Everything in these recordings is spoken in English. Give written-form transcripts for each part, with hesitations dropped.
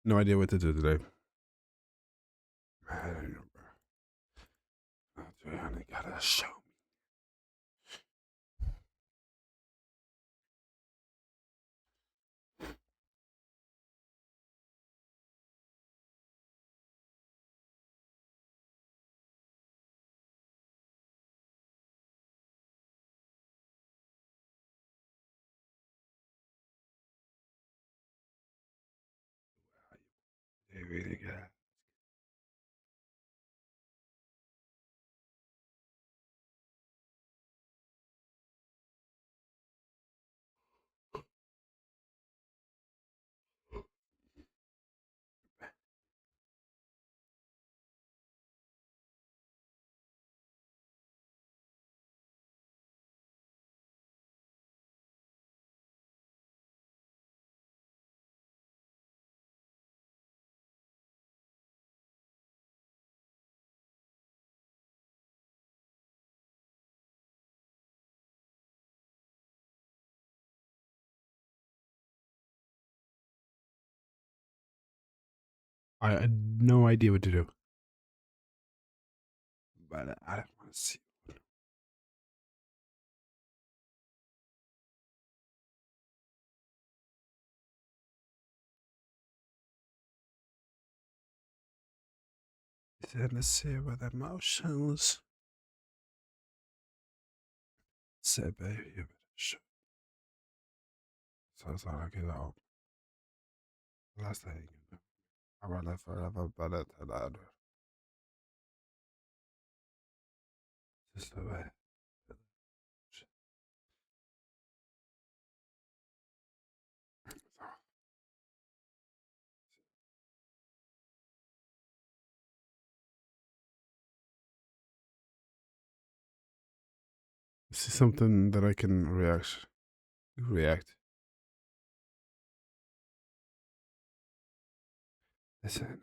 No idea what to do today. I don't know, bro. Honey, gotta show me. They really got. I had no idea what to do. But I don't want to see. Let's see what emotions. Say, baby, you better show. So it's like, you know, last thing, you know, I rather forever, but it's allowed. Just the way. This is something that I can react. Listen.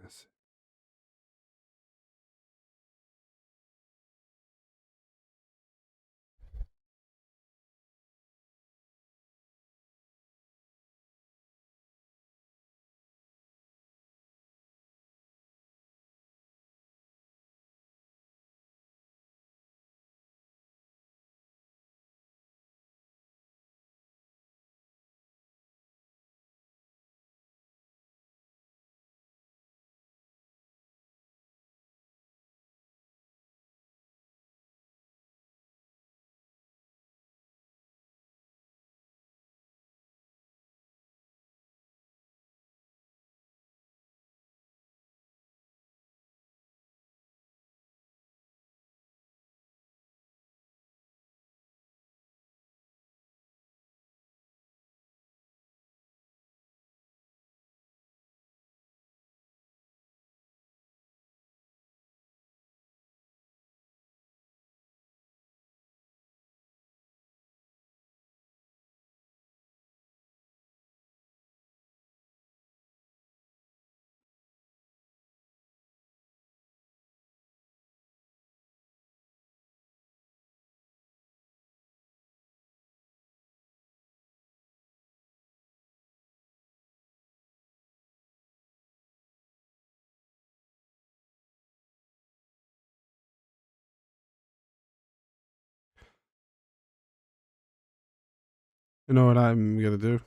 You know what I'm gonna do?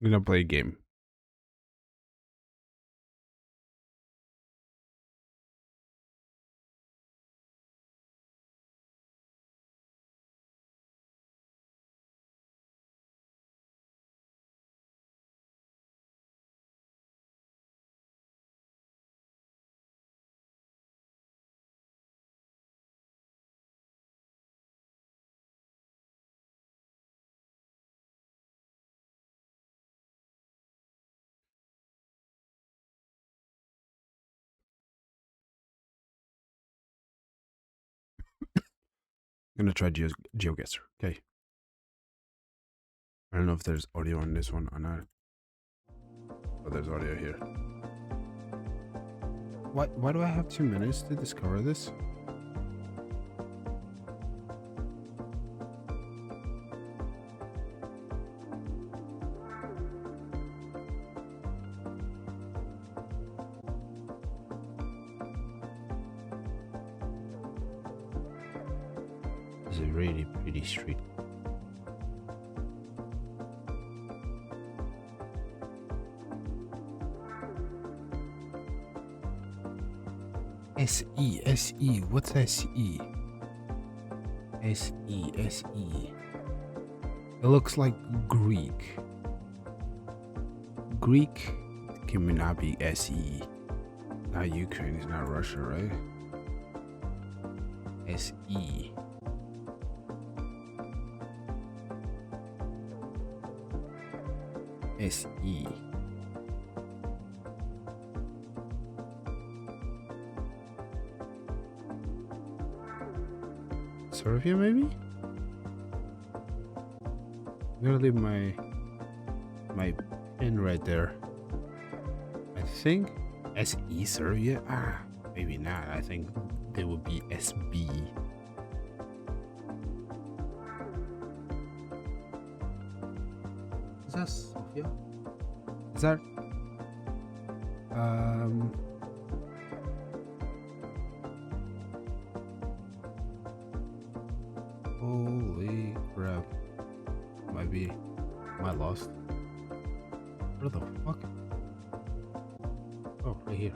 I'm gonna play a game. I'm gonna try GeoGuessr. Okay. I don't know if there's audio on this one or not. But there's audio here. Why do I have 2 minutes to discover this? is a really pretty street. SE, what's SE? SE. It looks like Greek. Greek cannot be SE. Not Ukraine, it's not Russia, right? SE. SE. Serbia, maybe? I'm gonna leave my pin right there. I think SE Serbia? Maybe not. I think they would be SB. Is that Sofia? Is that holy crap. Am I lost? Where the fuck? Oh, right here.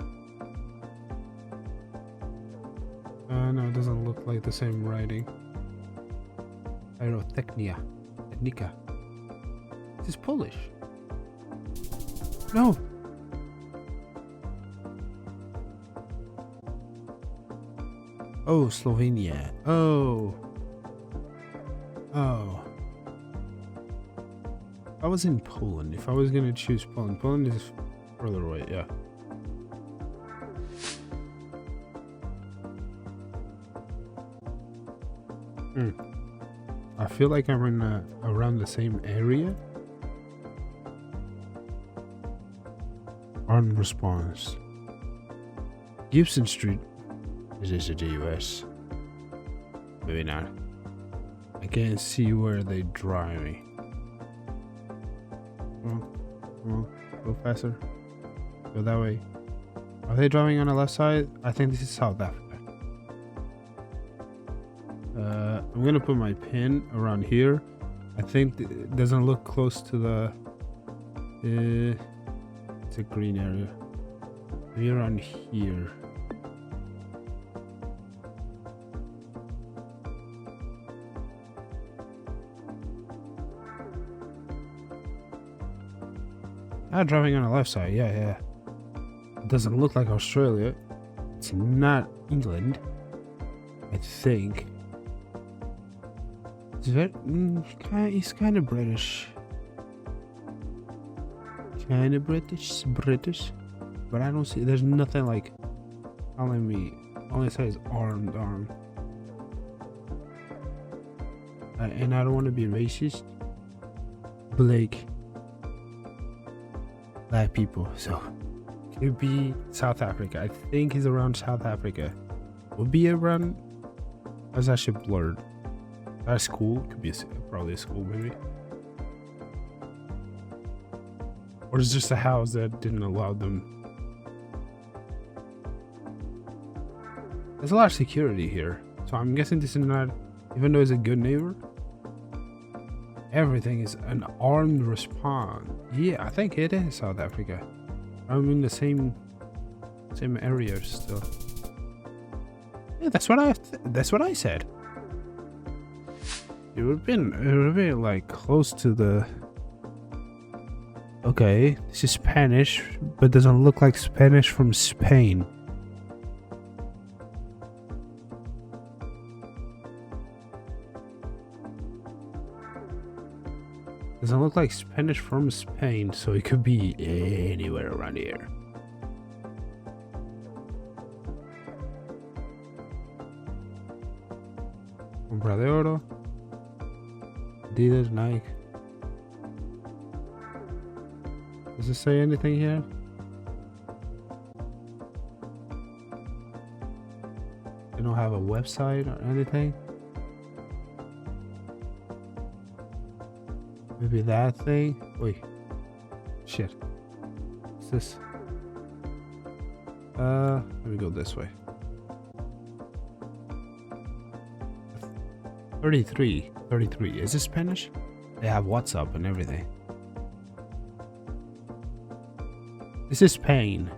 No, it doesn't look like the same writing. Technica. This is Polish. No. Oh, Slovenia. Oh. I was in Poland. If I was gonna choose Poland is further away, yeah. I feel like I'm in around the same area. On response. Gibson Street. Is this the US? Maybe not. I can't see where they drive me. Go faster. Go that way. Are they driving on the left side? I think this is South Africa. I'm gonna put my pin around here. I think it doesn't look close to the. It's a green area. Maybe around here. Driving on the left side, yeah. It doesn't look like Australia. It's not England, I think. It's very, it's kind of British. Kind of British, but I don't see. There's nothing like telling me. All it says armed. And I don't want to be racist. Black people, so it could be South Africa. I think he's around South Africa. Would be around. That's actually blurred. That's school. Could be probably a school, maybe. Or it's just a house that didn't allow them. There's a lot of security here, so I'm guessing this is not. Even though it's a good neighbor, everything is an armed response. Yeah, I think it is South Africa. I'm in the same area still. Yeah, that's what I said. It would have been like close to the. Okay, this is Spanish, but doesn't look like Spanish from Spain. Doesn't look like Spanish from Spain, so it could be anywhere around here. Compra de oro. Adidas, Nike. Does it say anything here? They don't have a website or anything? Maybe that thing? Wait. Shit. What's this? Let me go this way. 33. 33. Is this Spanish? They have WhatsApp and everything. This is Spain.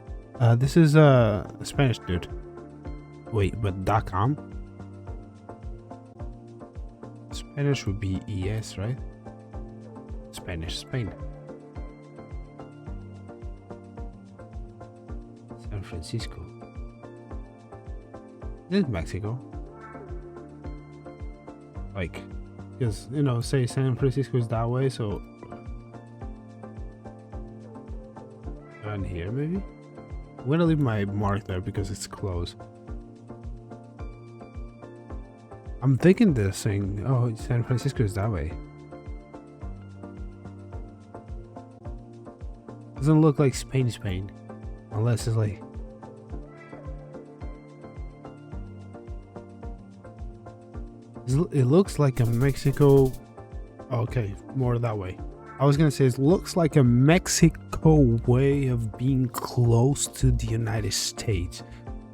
This is Spanish dude. Wait, but .com? Spanish would be ES, right? Spanish, Spain. San Francisco. This is Mexico. Like, because, you know, say San Francisco is that way, so... Around here, maybe? I'm gonna leave my mark there because it's close. I'm thinking this thing, oh, San Francisco is that way. Doesn't look like Spain, Spain. Unless it's like... It looks like a Mexico... Okay, more that way. I was gonna say it looks like a Mexico way of being close to the United States.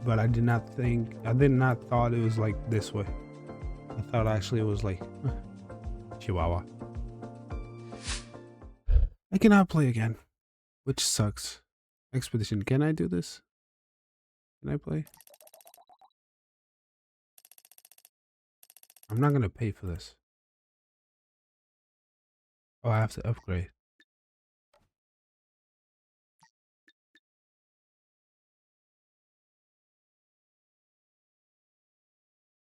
But I did not thought it was like this way. I thought actually it was like Chihuahua. I cannot play again, which sucks. Expedition, can I do this? Can I play? I'm not gonna pay for this. Oh, I have to upgrade.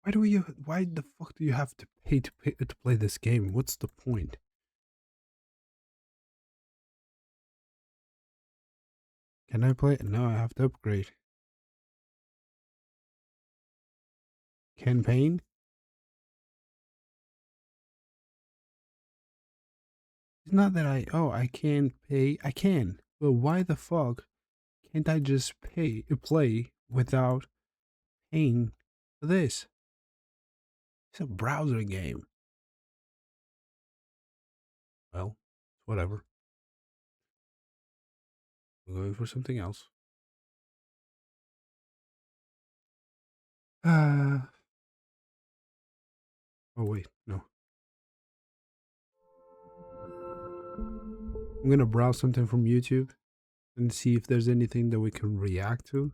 Why the fuck do you have to pay to play this game? What's the point? Can I play it? No, I have to upgrade. Campaign? It's not that I can't pay. I can. But why the fuck can't I just play without paying for this? It's a browser game. Well, whatever. We're going for something else. Oh wait, no. I'm gonna browse something from YouTube and see if there's anything that we can react to.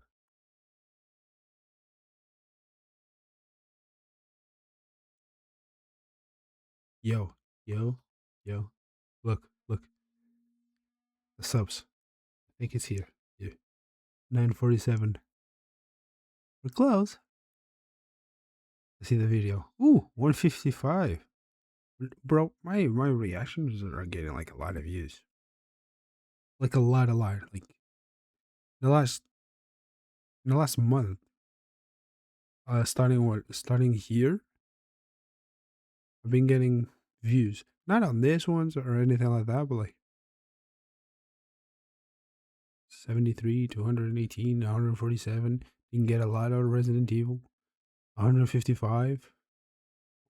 Yo, yo, yo. Look. The subs. I think it's here. Yeah. 947. We're close. I see the video. Ooh, 155. Bro, my reactions are getting like a lot of views. Like a lot. Like in the last month. Starting here, I've been getting views. Not on this ones or anything like that, but like 73, 218, 147. You can get a lot out of Resident Evil. 155.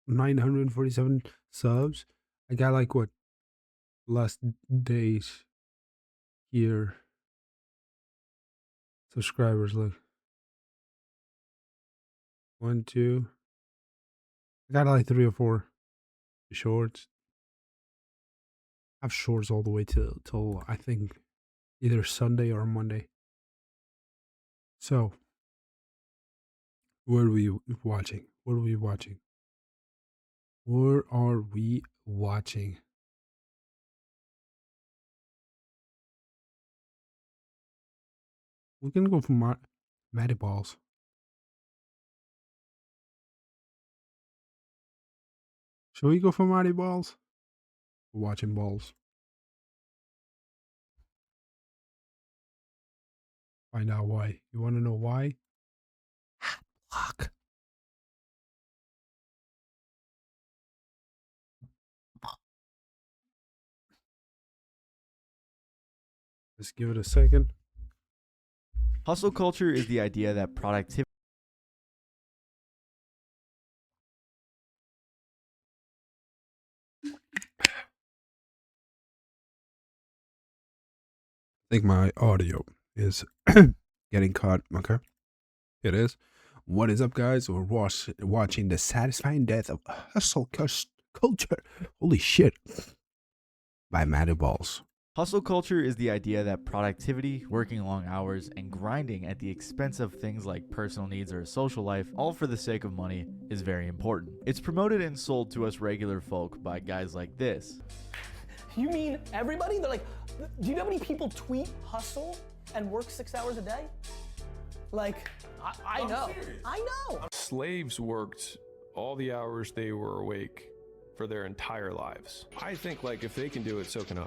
947 subs. I got like what last days here subscribers. Look, 1, 2. I got like 3 or 4 shorts. I have shorts all the way till I think either Sunday or Monday. So, what are we watching? What are we watching? What are we watching? We can go for Matty Balls. Shall we go for Matty Balls? We're watching balls. Find out why. You want to know why? Fuck. Just give it a second. Hustle culture is the idea that productivity. I think my audio is getting cut. Okay. It is. What is up, guys? We're watching the satisfying death of hustle culture. Holy shit. By Matty Balls. Hustle culture is the idea that productivity, working long hours, and grinding at the expense of things like personal needs or a social life, all for the sake of money, is very important. It's promoted and sold to us regular folk by guys like this. You mean everybody? They're like, do you know how many people tweet hustle and work 6 hours a day? Like, I know. I know. Slaves worked all the hours they were awake for their entire lives. I think, like, if they can do it, so can I.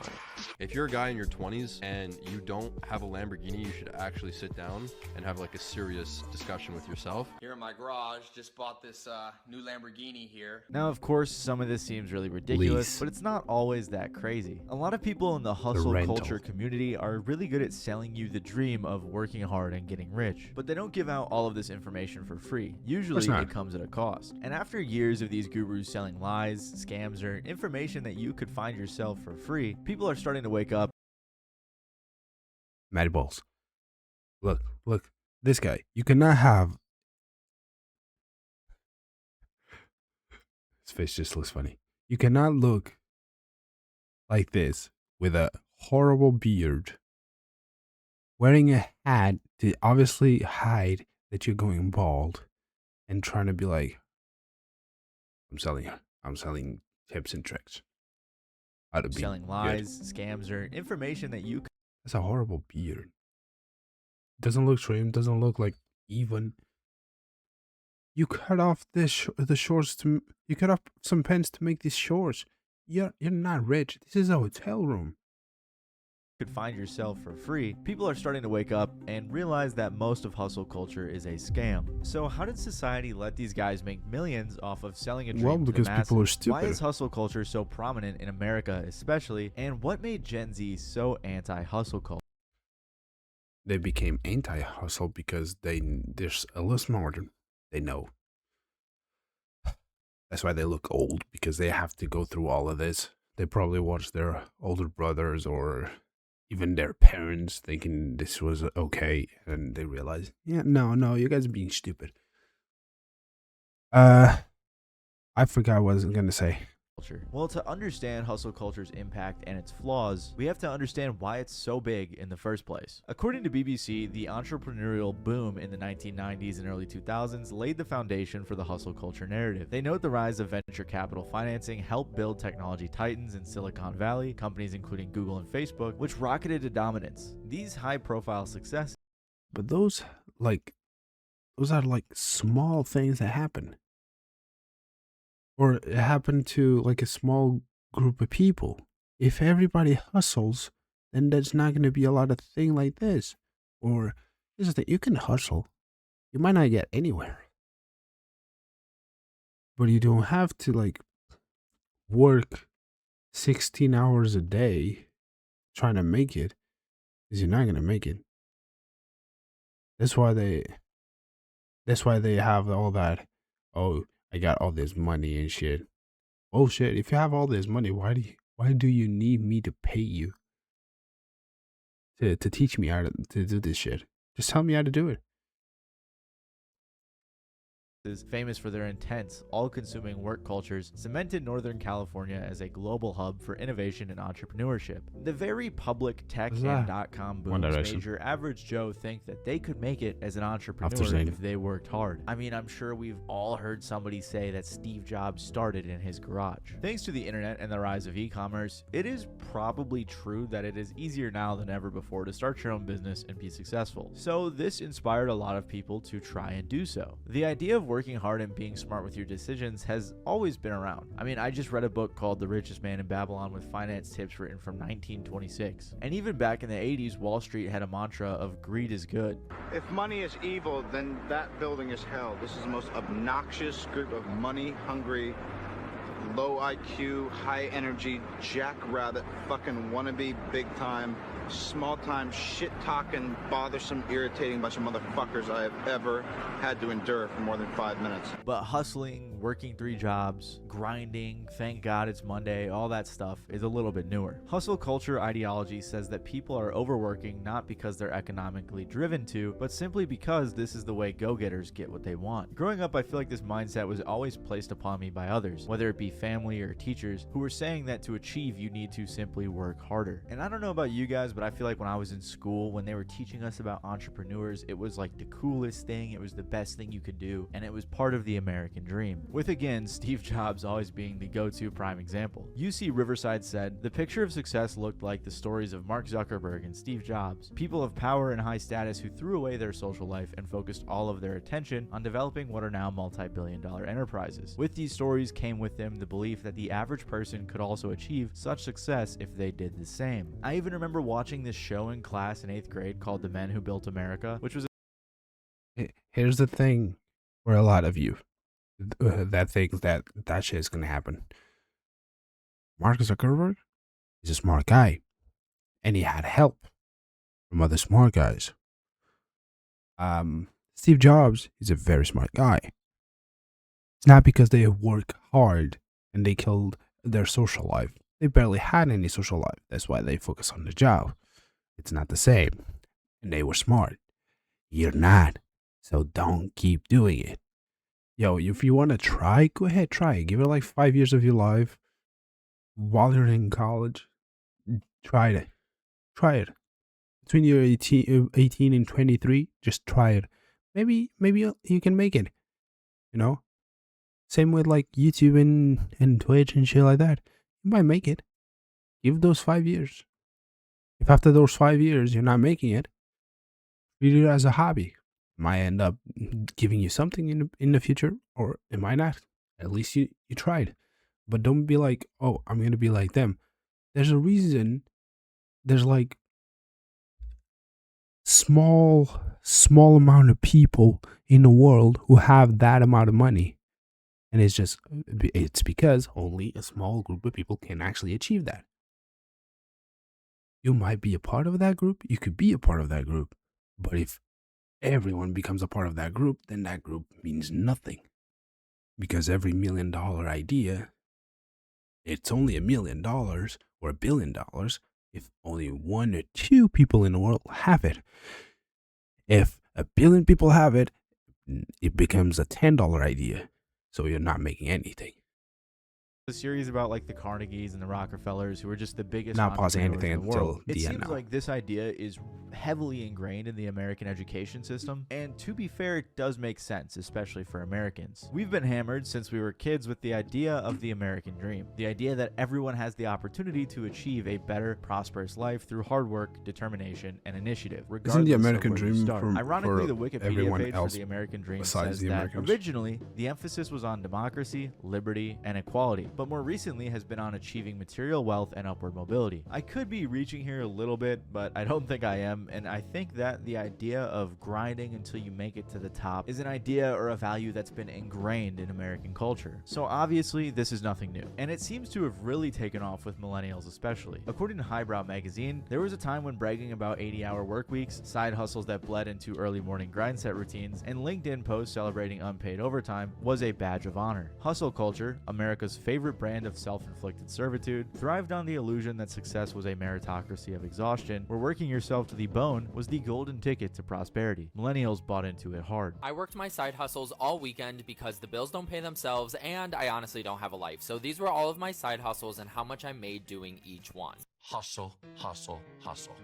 If you're a guy in your 20s and you don't have a Lamborghini, you should actually sit down and have like a serious discussion with yourself. Here in my garage, just bought this new Lamborghini here. Now, of course, some of this seems really ridiculous, but it's not always that crazy. A lot of people in the hustle culture community are really good at selling you the dream of working hard and getting rich, but they don't give out all of this information for free. Usually it comes at a cost. And after years of these gurus selling lies, scams, or information that you could find yourself for free, people are starting to wake up. Matty Balls. Look, this guy. You cannot have. His face just looks funny. You cannot look like this with a horrible beard, wearing a hat to obviously hide that you're going bald, and trying to be like, I'm selling tips and tricks. How to be selling lies, scams, or information that you. That's a horrible beard. Doesn't look trimmed. Doesn't look like even. You cut off the shorts to. You cut off some pens to make these shorts. You're not rich. This is a hotel room. Could find yourself for free. People are starting to wake up and realize that most of hustle culture is a scam. So how did society let these guys make millions off of selling a dream? Well, because to the masses? people are stupid. Why is hustle culture so prominent in America especially, and what made Gen Z so anti-hustle culture? They became anti-hustle because they're a little smarter. They know. That's why they look old, because they have to go through all of this. They probably watched their older brothers or even their parents thinking this was okay, and they realize, yeah, no, you guys are being stupid. I forgot what I was gonna say. Well, to understand hustle culture's impact and its flaws, we have to understand why it's so big in the first place. According to BBC, the entrepreneurial boom in the 1990s and early 2000s laid the foundation for the hustle culture narrative. They note the rise of venture capital financing helped build technology titans in Silicon Valley, companies including Google and Facebook, which rocketed to dominance. These high-profile successes. But those are like small things that happen. Or it happened to like a small group of people. If everybody hustles, then there's not going to be a lot of thing like this. Or this is that you can hustle. You might not get anywhere. But you don't have to like work 16 hours a day trying to make it, because you're not going to make it. That's why they have all that, oh, I got all this money and shit. Oh shit, if you have all this money, why do you need me to pay you to teach me how to do this shit? Just tell me how to do it. Is famous for their intense, all-consuming work cultures, cemented Northern California as a global hub for innovation and entrepreneurship. The very public tech and .com booms made your average Joe think that they could make it as an entrepreneur if they worked hard. I mean, I'm sure we've all heard somebody say that Steve Jobs started in his garage. Thanks to the internet and the rise of e-commerce, it is probably true that it is easier now than ever before to start your own business and be successful. So this inspired a lot of people to try and do so. The idea of working hard and being smart with your decisions has always been around. I mean, I just read a book called The Richest Man in Babylon with finance tips written from 1926. And even back in the 80s, Wall Street had a mantra of greed is good. If money is evil, then that building is hell. This is the most obnoxious group of money-hungry, low IQ, high energy, jackrabbit, fucking wannabe, big time, small time, shit talking, bothersome, irritating bunch of motherfuckers I have ever had to endure for more than 5 minutes. But hustling, working 3 jobs, grinding, thank God it's Monday, all that stuff is a little bit newer. Hustle culture ideology says that people are overworking not because they're economically driven to, but simply because this is the way go-getters get what they want. Growing up, I feel like this mindset was always placed upon me by others, whether it be family or teachers, who were saying that to achieve you need to simply work harder. And I don't know about you guys, but I feel like when I was in school, when they were teaching us about entrepreneurs, it was like the coolest thing, it was the best thing you could do, and it was part of the American dream. With again, Steve Jobs always being the go-to prime example. UC Riverside said, "The picture of success looked like the stories of Mark Zuckerberg and Steve Jobs, people of power and high status who threw away their social life and focused all of their attention on developing what are now multi-billion-dollar enterprises. With these stories came with them the belief that the average person could also achieve such success if they did the same." I even remember watching this show in class in 8th grade called The Men Who Built America, which was Here's the thing for a lot of you that think that shit is gonna happen. Mark Zuckerberg is a smart guy, and he had help from other smart guys. Steve Jobs is a very smart guy. It's not because they work hard and they killed their social life. They barely had any social life. That's why they focus on the job. It's not the same. And they were smart. You're not. So don't keep doing it. Yo, if you want to try, go ahead, try it. Give it like 5 years of your life while you're in college. Try it. Try it. Between your 18 and 23, just try it. Maybe you can make it. You know? Same with like YouTube and Twitch and shit like that. You might make it. Give those 5 years. If after those 5 years you're not making it, treat it as a hobby. It might end up giving you something in the future, or it might not. At least you tried. But don't be like, oh, I'm gonna be like them. There's a reason. There's like small amount of people in the world who have that amount of money. And it's because only a small group of people can actually achieve that. You might be a part of that group. You could be a part of that group. But if everyone becomes a part of that group, then that group means nothing. Because every $1 million idea, it's only $1 million or $1 billion if only 1 or 2 people in the world have it. If 1 billion people have it, it becomes a $10 idea. So you're not making anything. a series about like the Carnegies and the Rockefellers, who were just the biggest Not pausing entrepreneurs anything in the world. until It the end seems now. like this idea is heavily ingrained in the American education system, and to be fair, it does make sense, especially for Americans. We've been hammered since we were kids with the idea of the American dream, the idea that everyone has the opportunity to achieve a better, prosperous life through hard work, determination, and initiative, regardless Isn't the of American where you dream start. for Ironically, the Wikipedia everyone page for else the American dream besides says the that Americans? originally the emphasis was on democracy, liberty, and equality, but more recently has been on achieving material wealth and upward mobility. I could be reaching here a little bit, but I don't think I am, and I think that the idea of grinding until you make it to the top is an idea or a value that's been ingrained in American culture. So obviously this is nothing new, and it seems to have really taken off with millennials especially. According to Highbrow magazine, there was a time when bragging about 80-hour work weeks, side hustles that bled into early morning grind set routines, and LinkedIn posts celebrating unpaid overtime was a badge of honor. Hustle culture, America's favorite brand of self-inflicted servitude, thrived on the illusion that success was a meritocracy of exhaustion, where working yourself to the bone was the golden ticket to prosperity. Millennials bought into it hard. I worked my side hustles all weekend because the bills don't pay themselves and I honestly don't have a life. So these were all of my side hustles and how much I made doing each one. Hustle, hustle, hustle.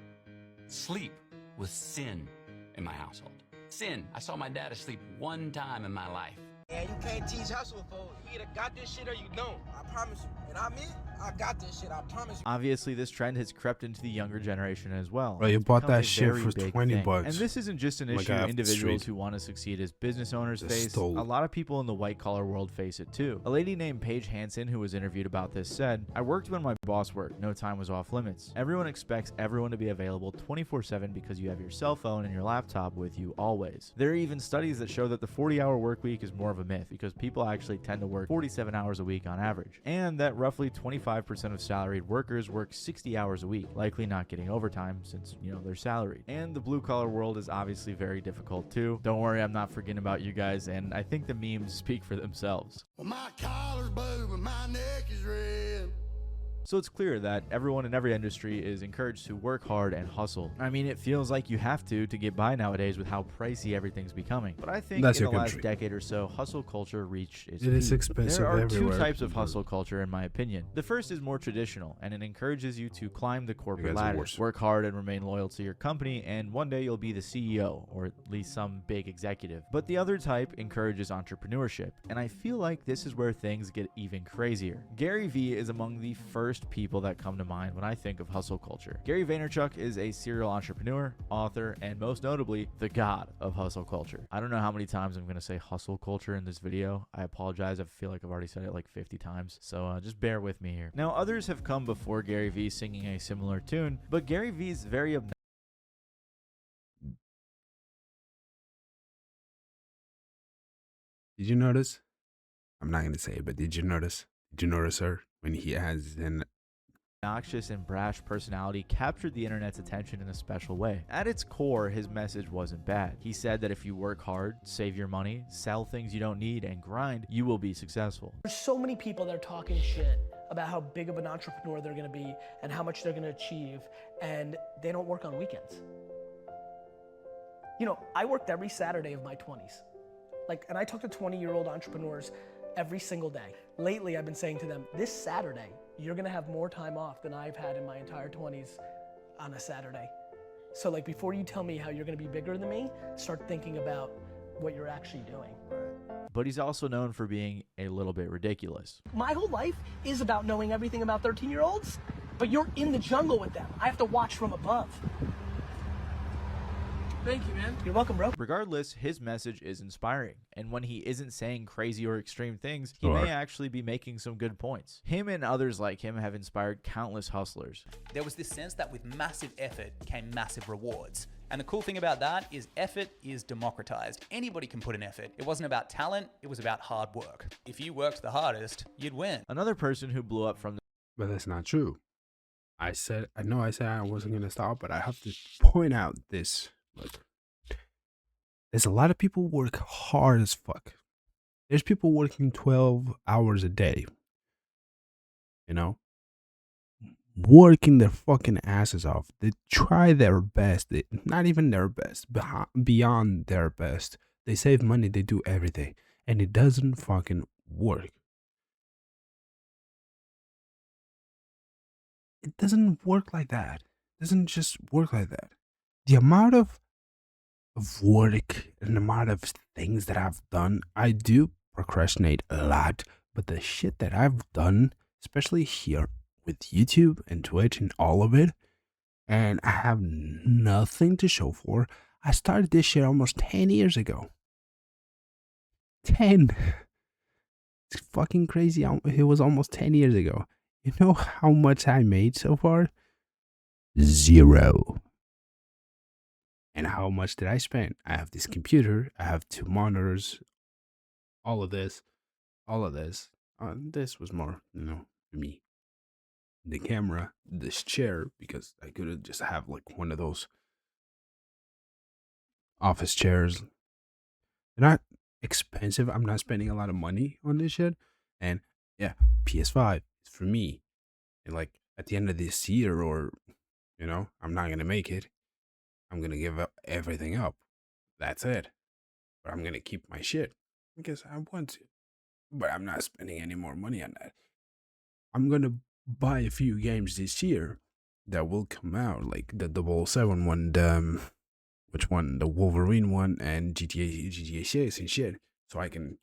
Sleep was sin in my household. Sin. I saw my dad asleep one time in my life. And you can't teach hustle, folks. You either got this shit or you don't. I promise you. And I'm it. I got this shit. I promise you. Obviously, this trend has crept into the younger generation as well. Bro, you It's bought become that a shit very for big 20 thing. bucks. And this isn't just an Like issue off the individuals street. who want to succeed as business owners Just face. stole. A lot of people in the white-collar world face it too. A lady named Paige Hansen, who was interviewed about this, said, "I worked when my boss worked. No time was off limits. Everyone expects everyone to be available 24/7 because you have your cell phone and your laptop with you always. There are even studies that show that the 40-hour work week is more of a myth because people actually tend to work 47 hours a week on average, and that roughly 25% 75% of salaried workers work 60 hours a week, likely not getting overtime since, they're salaried. And the blue collar world is obviously very difficult too. Don't worry, I'm not forgetting about you guys, and I think the memes speak for themselves. Well, my collar's blue and my neck is red. So it's clear that everyone in every industry is encouraged to work hard and hustle. I mean, it feels like you have to get by nowadays with how pricey everything's becoming. But I think in the last decade or so, hustle culture reached its peak. It is expensive everywhere. There are two types of hustle culture, in my opinion. The first is more traditional, and it encourages you to climb the corporate ladder, work hard and remain loyal to your company, and one day you'll be the CEO, or at least some big executive. But the other type encourages entrepreneurship, and I feel like this is where things get even crazier. Gary Vee is among the first people that come to mind when I think of hustle culture. Gary Vaynerchuk is a serial entrepreneur, author, and most notably, the god of hustle culture. I don't know how many times I'm going to say hustle culture in this video. I apologize. I feel like I've already said it like 50 times, so just bear with me here. Now, others have come before Gary Vee singing a similar tune, but Gary Vee is very obnoxious. Did you notice? I'm not going to say it, but did you notice? Did you notice, sir, when he has an obnoxious and brash personality captured the internet's attention in a special way. At its core, his message wasn't bad. He said that if you work hard, save your money, sell things you don't need, and grind, you will be successful. There's so many people that are talking shit about how big of an entrepreneur they're gonna be and how much they're gonna achieve, and they don't work on weekends. I worked every Saturday of my 20s. And I talk to 20-year-old entrepreneurs every single day. Lately, I've been saying to them, this Saturday, you're gonna have more time off than I've had in my entire 20s on a Saturday. So before you tell me how you're gonna be bigger than me, start thinking about what you're actually doing. But he's also known for being a little bit ridiculous. My whole life is about knowing everything about 13-year-olds, but you're in the jungle with them. I have to watch from above. Thank you, man. You're welcome, bro. Regardless, his message is inspiring, and when he isn't saying crazy or extreme things, he may actually be making some good points. Him and others like him have inspired countless hustlers. There was this sense that with massive effort came massive rewards. And the cool thing about that is effort is democratized. Anybody can put in effort. It wasn't about talent, it was about hard work. If you worked the hardest, you'd win. Another person who blew up from the... But that's not true. I know I said I wasn't going to stop, but I have to point out this. Look, there's a lot of people work hard as fuck. There's people working 12 hours a day. Working their fucking asses off. They try their best. Not even their best, beyond their best. They save money. They do everything. And it doesn't fucking work. It doesn't work like that. It doesn't just work like that. The amount of work and the amount of things that I've done, I do procrastinate a lot, but the shit that I've done, especially here with YouTube and Twitch and all of it, and I have nothing to show for. I started this shit almost 10 years ago. 10. It's fucking crazy. It was almost 10 years ago. You know how much I made so far? 0. And how much did I spend? I have this computer. I have 2 monitors. All of this. This was more, for me. The camera, this chair, because I could just have one of those office chairs. They're not expensive. I'm not spending a lot of money on this shit. And yeah, PS5 is for me. And at the end of this year, or I'm not gonna make it. I'm gonna give everything up. That's it. But I'm gonna keep my shit because I want to. But I'm not spending any more money on that. I'm gonna buy a few games this year that will come out, like the 007 one, which one? The Wolverine one, and GTA 6 and shit. So I can,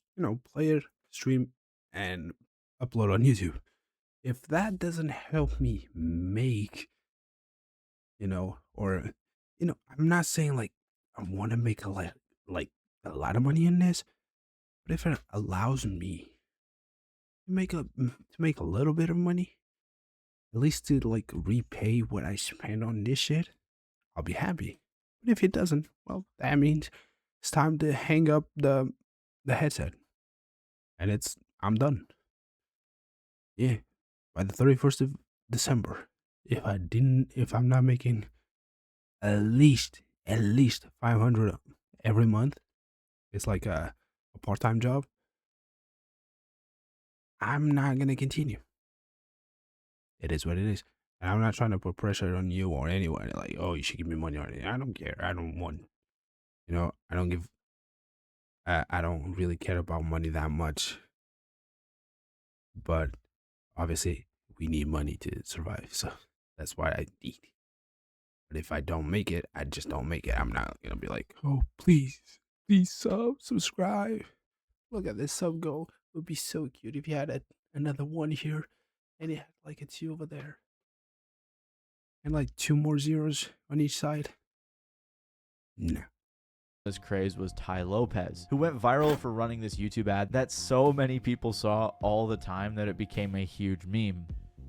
play it, stream, and upload on YouTube. If that doesn't help me make, or I'm not saying I want to make a lot of money in this, but if it allows me to make a little bit of money, at least to repay what I spend on this shit, I'll be happy. But if it doesn't, well, that means it's time to hang up the headset, and I'm done. Yeah, by the 31st of December, if I'm not making at least 500 every month, it's like a part-time job, I'm not going to continue. It is what it is. And I'm not trying to put pressure on you or anyone, like, oh, you should give me money or anything. I don't care. I don't want, I don't really care about money that much. But obviously, we need money to survive. So that's why I eat. But if I don't make it, I just don't make it. I'm not going to be like, oh, please subscribe. Look at this sub goal. It would be so cute if you had another one here and it had like a 2 over there. And like 2 more zeros on each side. No. This craze was Ty Lopez, who went viral for running this YouTube ad that so many people saw all the time that it became a huge meme.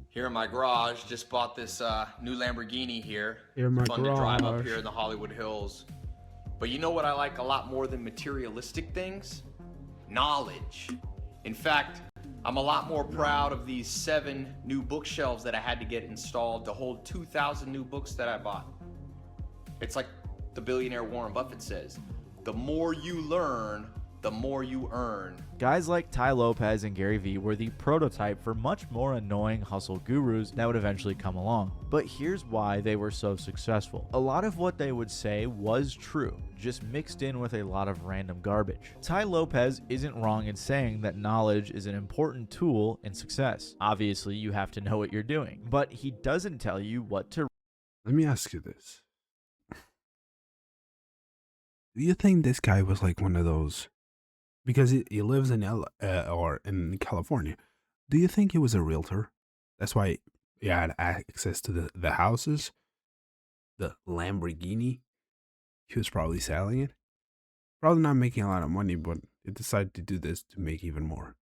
Here in my garage, just bought this new Lamborghini here. Here in my Fun garage. to drive up here in the Hollywood Hills. But you know what I like a lot more than materialistic things? Knowledge. In fact, I'm a lot more proud of these 7 new bookshelves that I had to get installed to hold 2,000 new books that I bought. It's like the billionaire Warren Buffett says, the more you learn, the more you earn. Guys like Ty Lopez and Gary Vee were the prototype for much more annoying hustle gurus that would eventually come along. But here's why they were so successful. A lot of what they would say was true, just mixed in with a lot of random garbage. Ty Lopez isn't wrong in saying that knowledge is an important tool in success. Obviously, you have to know what you're doing, but he doesn't tell you what to. Let me ask you this. Do you think this guy was like one of those, because he lives in or in California, do you think he was a realtor? That's why he had access to the houses, the Lamborghini. He was probably selling it. Probably not making a lot of money, but he decided to do this to make even more.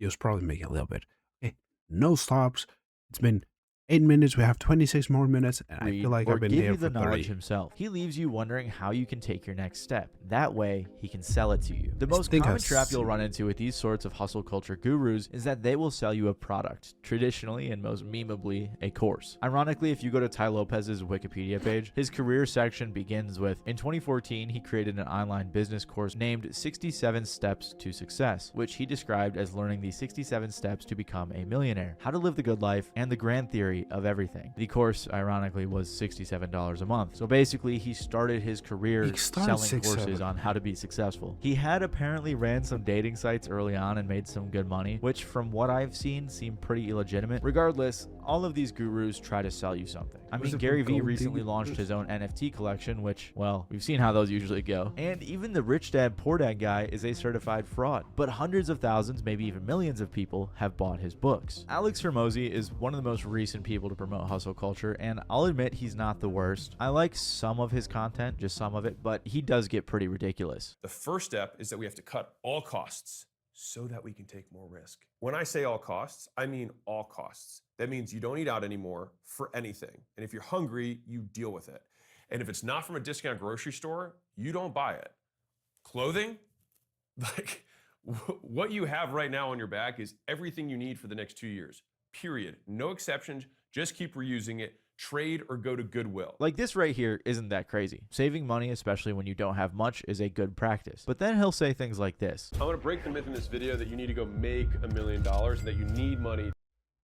He was probably making a little bit. Okay, no stops. It's been 8 minutes. We have 26 more minutes, and I feel like I've been here for 30. Himself. He leaves you wondering how you can take your next step. That way, he can sell it to you. The most common trap you'll run into with these sorts of hustle culture gurus is that they will sell you a product, traditionally and most memeably, a course. Ironically, if you go to Ty Lopez's Wikipedia page, his career section begins with, in 2014, he created an online business course named 67 Steps to Success, which he described as learning the 67 steps to become a millionaire, how to live the good life, and the grand theory of everything. The course, ironically, was $67 a month. So basically, he started his career selling courses on how to be successful. He had apparently ran some dating sites early on and made some good money, which from what I've seen seem pretty illegitimate. Regardless, all of these gurus try to sell you something. I mean, Gary Vee recently launched his own NFT collection, which, well, we've seen how those usually go. And even the Rich Dad Poor Dad guy is a certified fraud. But hundreds of thousands, maybe even millions of people have bought his books. Alex Hormozi is one of the most recent people to promote hustle culture, and I'll admit he's not the worst. I like some of his content, just some of it, but he does get pretty ridiculous. The first step is that we have to cut all costs so that we can take more risk. When I say all costs, I mean all costs. That means you don't eat out anymore for anything. And if you're hungry, you deal with it. And if it's not from a discount grocery store, you don't buy it. Clothing, like what you have right now on your back is everything you need for the next 2 years, period. No exceptions, just keep reusing it. Trade or go to Goodwill. Like this right here isn't that crazy. Saving money, especially when you don't have much, is a good practice. But then he'll say things like this. I want to break the myth in this video that you need to go make $1 million and that you need money.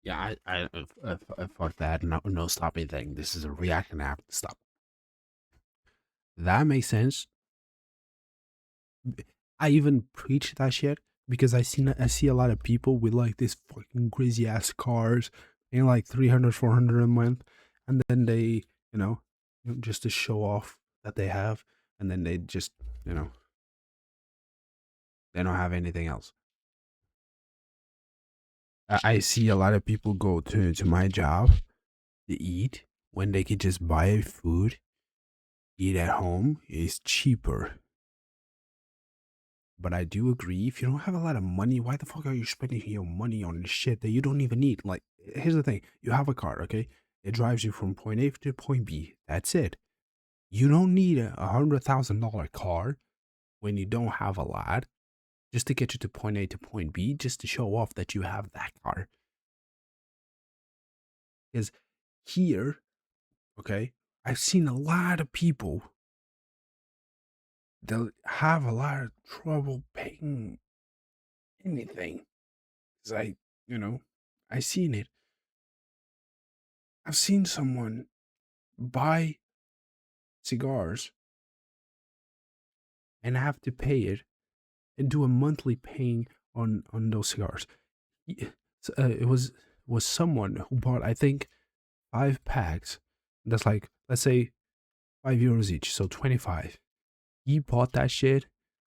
Yeah, I fuck that. No stopping thing. This is a reaction app. Stop. That makes sense. I even preach that shit because I see a lot of people with like these fucking crazy ass cars paying like $300, $400 a month. And then they, just to show off that they have, and then they just, they don't have anything else. I see a lot of people go to my job to eat when they could just buy food, eat at home. It's cheaper. But I do agree, if you don't have a lot of money, why the fuck are you spending your money on shit that you don't even need? Like, here's the thing. You have a car, okay? It drives you from point A to point B. That's it. You don't need a $100,000 car when you don't have a lot. just to get you to point A to point B, just to show off that you have that car. Because here, okay, I've seen a lot of people that have a lot of trouble paying anything. Because I seen it. I've seen someone buy cigars and have to pay it and do a monthly paying on those cigars. It was someone who bought, I think, 5 packs. That's like, let's say, €5 each, so 25. He bought that shit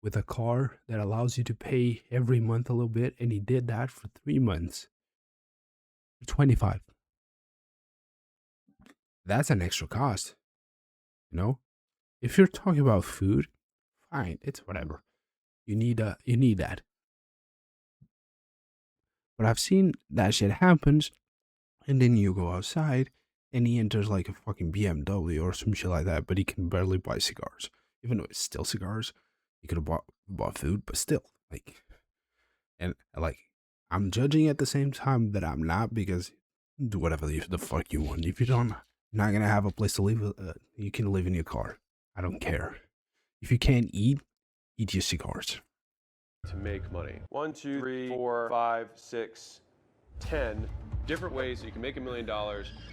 with a car that allows you to pay every month a little bit, and he did that for 3 months. For 25. That's an extra cost. If you're talking about food, fine, it's whatever. You need that. But I've seen that shit happens, and then you go outside, and he enters like a fucking BMW or some shit like that, but he can barely buy cigars. Even though it's still cigars, he could have bought food, but still, I'm judging at the same time that I'm not, because do whatever the fuck you want. If you don't, you're not gonna have a place to live. You can live in your car. I don't care. If you can't eat your cigars. To make money. 1, 2, 3, 4, 5, 6, 10 different ways that you can make $1 million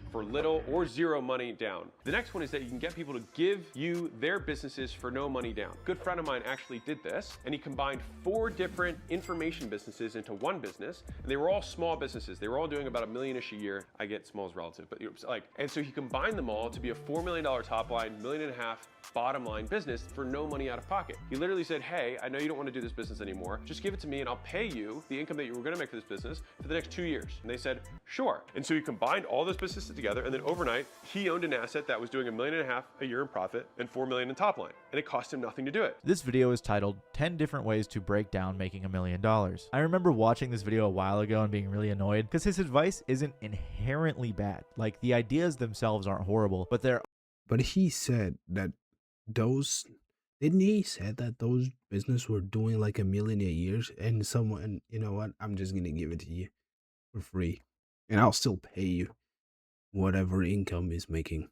for little or zero money down. The next one is that you can get people to give you their businesses for no money down. A good friend of mine actually did this, and he combined 4 different information businesses into one business, and they were all small businesses. They were all doing about $1 million-ish a year. I get small is relative, but and so he combined them all to be a $4 million top line, $1.5 million bottom line business for no money out of pocket. He literally said, hey, I know you don't want to do this business anymore. Just give it to me and I'll pay you the income that you were going to make for this business for the next 2 years. And they said, sure. And so he combined all those businesses together, and then overnight, he owned an asset that was doing $1.5 million a year in profit and $4 million in top line. And it cost him nothing to do it. This video is titled 10 different ways to break down making $1 million. I remember watching this video a while ago and being really annoyed because his advice isn't inherently bad. Like, the ideas themselves aren't horrible, but he said that didn't he said that those businesses were doing like $1 million a year, and someone, you know what, I'm just gonna give it to you for free, and I'll still pay you whatever income is making.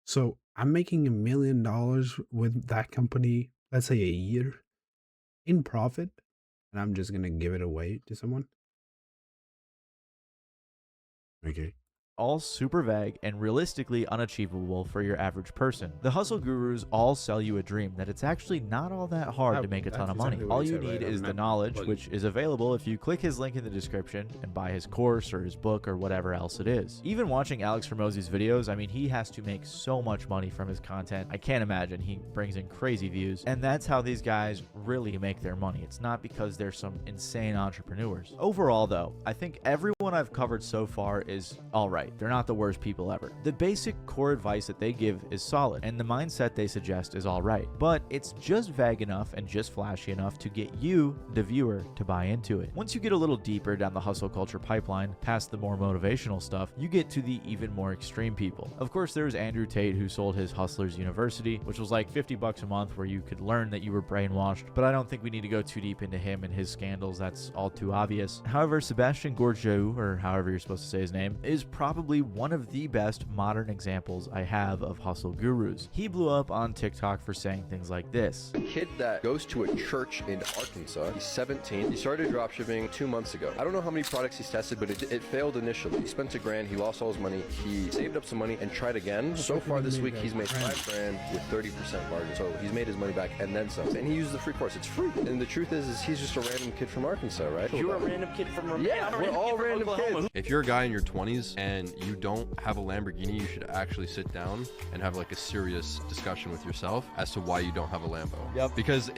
So I'm making $1 million with that company, let's say a year, in profit, and I'm just gonna give it away to someone. Okay. all super vague and realistically unachievable for your average person. The hustle gurus all sell you a dream that it's actually not all that hard to make a ton of money. All you need is the knowledge, which is available if you click his link in the description and buy his course or his book or whatever else it is. Even watching Alex Hormozi's videos, I mean, he has to make so much money from his content. I can't imagine. He brings in crazy views, and that's how these guys really make their money. It's not because they're some insane entrepreneurs. Overall, though, I think everyone I've covered so far is all right. They're not the worst people ever. The basic core advice that they give is solid, and the mindset they suggest is all right, but it's just vague enough and just flashy enough to get you, the viewer, to buy into it. Once you get a little deeper down the hustle culture pipeline, past the more motivational stuff, you get to the even more extreme people. Of course, there's Andrew Tate, who sold his Hustlers University, which was like $50 a month where you could learn that you were brainwashed, but I don't think we need to go too deep into him and his scandals. That's all too obvious. However, Sebastian Gorgeau, or however you're supposed to say his name, is probably one of the best modern examples I have of hustle gurus. He blew up on TikTok for saying things like this. A kid that goes to a church in Arkansas, he's 17, he started dropshipping 2 months ago. I don't know how many products he's tested, but it failed initially. He spent $1,000, he lost all his money, he saved up some money and tried again. So far this week, he's made $5,000 with 30% margin. So he's made his money back and then some. And he used the free course. It's free. And the truth is he's just a random kid from Arkansas, right? You're a random kid from Romania. Yeah, we're all random kids. If you're a guy in your 20s and you don't have a Lamborghini, you should actually sit down and have like a serious discussion with yourself as to why you don't have a Lambo. Yep. Because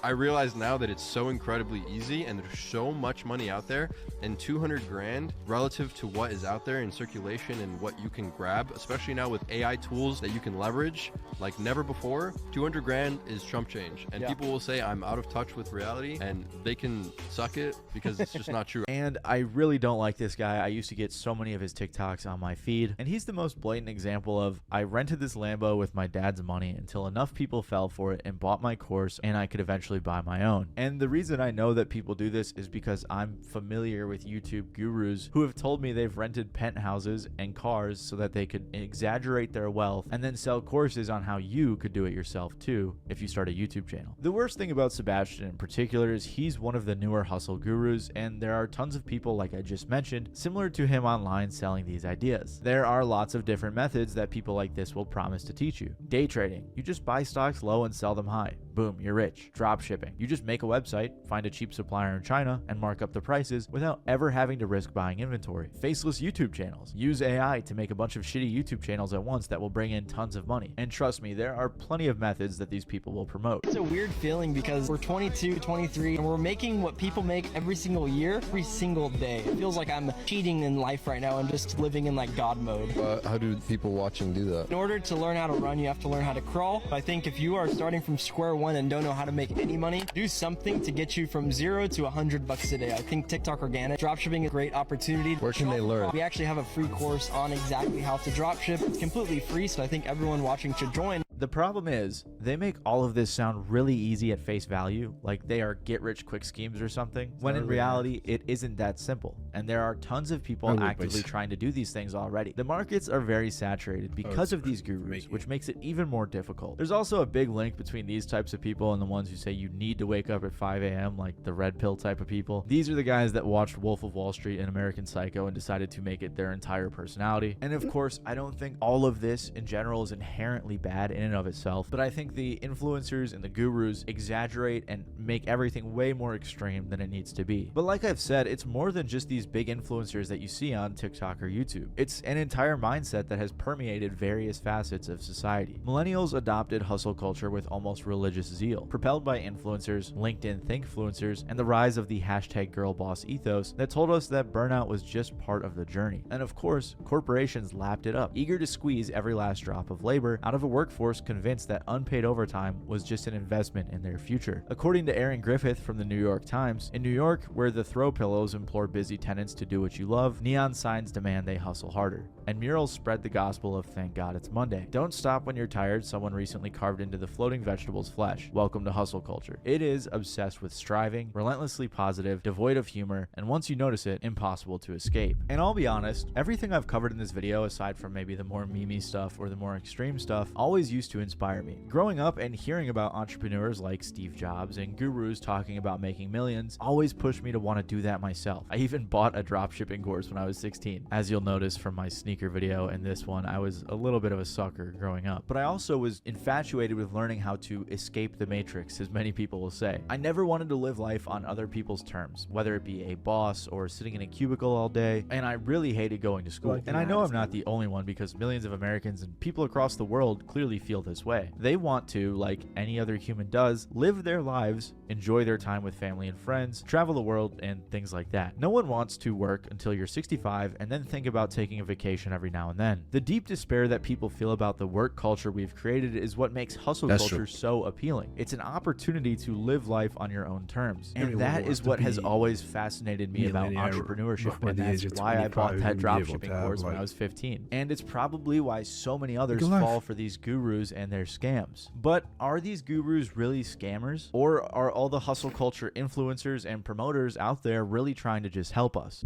I realize now that it's so incredibly easy and there's so much money out there, and $200,000 relative to what is out there in circulation and what you can grab, especially now with AI tools that you can leverage like never before, $200,000 is chump change. And people will say I'm out of touch with reality, and they can suck it because it's just not true. And I really don't like like this guy. I used to get so many of his TikToks on my feed, and he's the most blatant example of, I rented this Lambo with my dad's money until enough people fell for it and bought my course, and I could eventually buy my own. And the reason I know that people do this is because I'm familiar with YouTube gurus who have told me they've rented penthouses and cars so that they could exaggerate their wealth and then sell courses on how you could do it yourself too if you start a YouTube channel. The worst thing about Sebastian in particular is he's one of the newer hustle gurus, and there are tons of people, like I just mentioned, similar to him online selling these ideas. There are lots of different methods that people like this will promise to teach you. Day trading. You just buy stocks low and sell them high. Boom, you're rich. Drop shipping. You just make a website, find a cheap supplier in China, and mark up the prices without ever having to risk buying inventory. Faceless YouTube channels. Use AI to make a bunch of shitty YouTube channels at once that will bring in tons of money. And trust me, there are plenty of methods that these people will promote. It's a weird feeling because we're 22, 23, and we're making what people make every single year, every single day. It feels like I'm cheating in life right now and just living in like God mode. How do people watching do that? In order to learn how to run, you have to learn how to crawl. I think if you are starting from square one and don't know how to make any money, do something to get you from $0 to $100 a day. I think TikTok organic dropshipping is a great opportunity. Where can they learn? We actually have a free course on exactly how to dropship. It's completely free, so I think everyone watching should join. The problem is, they make all of this sound really easy at face value, like they are get-rich-quick schemes or something, when in reality, it isn't that simple, and there are tons of people actively trying to do these things already. The markets are very saturated because of these gurus, which makes it even more difficult. There's also a big link between these types of people and the ones who say you need to wake up at 5 a.m., like the red pill type of people. These are the guys that watched Wolf of Wall Street and American Psycho and decided to make it their entire personality. And of course, I don't think all of this in general is inherently bad in and of itself, but I think the influencers and the gurus exaggerate and make everything way more extreme than it needs to be. But like I've said, it's more than just these big influencers that you see on TikTok or YouTube. It's an entire mindset that has permeated various facets of society. Millennials adopted hustle culture with almost religious zeal, propelled by influencers, LinkedIn thinkfluencers, and the rise of the #girlboss ethos that told us that burnout was just part of the journey. And of course, corporations lapped it up, eager to squeeze every last drop of labor out of a workforce convinced that unpaid overtime was just an investment in their future. According to Aaron Griffith from the New York Times, in New York, where the throw pillows implore busy tenants to do what you love, neon signs demand they hustle harder, and murals spread the gospel of thank God it's Monday. Don't stop when you're tired, someone recently carved into the floating vegetable's flesh. Welcome to hustle culture. It is obsessed with striving, relentlessly positive, devoid of humor, and once you notice it, impossible to escape. And I'll be honest, everything I've covered in this video, aside from maybe the more memey stuff or the more extreme stuff, always used to inspire me. Growing up and hearing about entrepreneurs like Steve Jobs and gurus talking about making millions always pushed me to want to do that myself. I even bought a dropshipping course when I was 16. As you'll notice from my sneaker video and this one, I was a little bit of a sucker growing up. But I also was infatuated with learning how to escape the matrix, as many people will say. I never wanted to live life on other people's terms, whether it be a boss or sitting in a cubicle all day, and I really hated going to school. And I know I'm not the only one, because millions of Americans and people across the world clearly feel this way. They want to, like any other human does, live their lives, enjoy their time with family and friends, travel the world, and things like that. No one wants to work until you're 65 and then think about taking a vacation every now and then. The deep despair that people feel about the work culture we've created is what makes hustle culture so appealing. It's an opportunity to live life on your own terms. And that is what has always fascinated me about entrepreneurship, and that's why I bought that dropshipping course when I was 15. And it's probably why so many others fall for these gurus and their scams. But are these gurus really scammers? Or are all the hustle culture influencers and promoters out there really trying to just help us?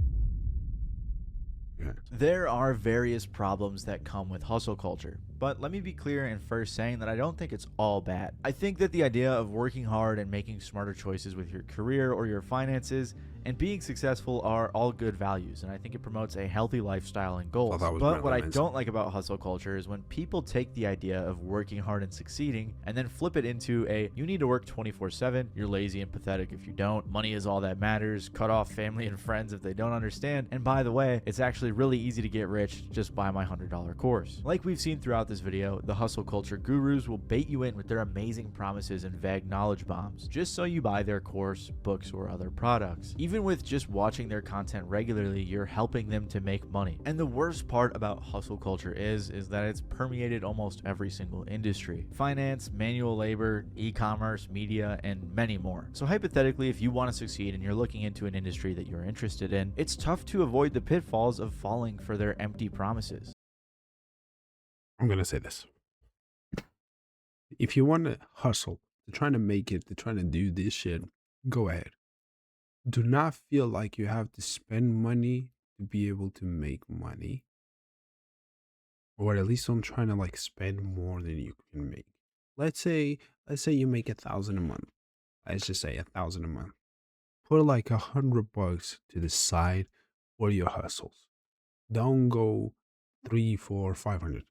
There are various problems that come with hustle culture, but let me be clear in first saying that I don't think it's all bad. I think that the idea of working hard and making smarter choices with your career or your finances and being successful are all good values, and I think it promotes a healthy lifestyle and goals. But what I don't like about hustle culture is when people take the idea of working hard and succeeding and then flip it into a, you need to work 24/7, you're lazy and pathetic if you don't, money is all that matters, cut off family and friends if they don't understand, and by the way, it's actually really easy to get rich, just buy my $100 course. Like we've seen throughout this video, the hustle culture gurus will bait you in with their amazing promises and vague knowledge bombs, just so you buy their course, books, or other products. Even with just watching their content regularly, you're helping them to make money. And the worst part about hustle culture is that it's permeated almost every single industry: finance, manual labor, e-commerce, media, and many more. So hypothetically, if you want to succeed and you're looking into an industry that you're interested in, it's tough to avoid the pitfalls of falling for their empty promises. I'm going to say this. If you want to hustle, to trying to make it, to trying to do this shit, go ahead. Do not feel like you have to spend money to be able to make money. Or at least don't try to like spend more than you can make. Let's say you make $1,000 a month. Let's just say $1,000 a month. Put like $100 to the side for your hustles. Don't go 300, 400, 500.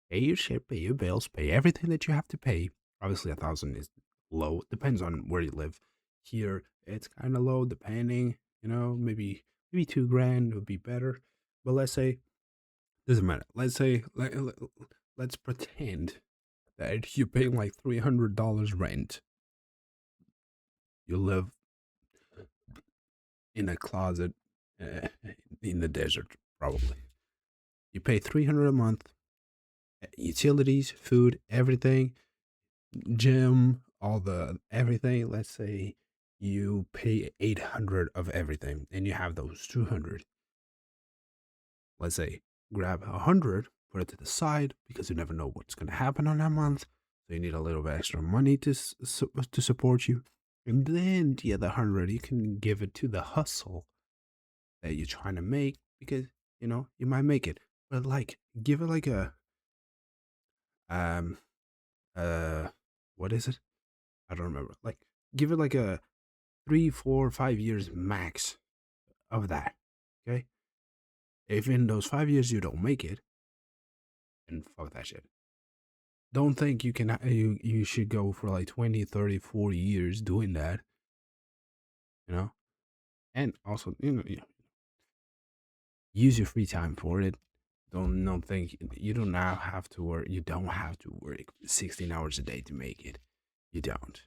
Pay your shit, pay your bills, pay everything that you have to pay. Obviously, 1,000 is low. It depends on where you live. Here, it's kind of low, depending. You know, maybe $2,000 would be better. But let's say, doesn't matter. Let's say, let's pretend that you're paying like $300 rent. You live in a closet in the desert, probably. You pay $300 a month. Utilities, food, everything, gym, all the everything. Let's say you pay $800 of everything, and you have those $200. Let's say grab $100, put it to the side because you never know what's going to happen on that month. So you need a little bit extra money to support you, and then the other $100 you can give it to the hustle that you're trying to make, because you know you might make it, but like give it like a what is it? I don't remember. Like, give it like a 3, 4, 5 years max of that. Okay? If in those 5 years you don't make it, then fuck that shit. Don't think you can, you should go for like 20, 30, 40 years doing that. You know? And also, you know, use your free time for it. Don't think you don't now have to work. You don't have to work 16 hours a day to make it. You don't.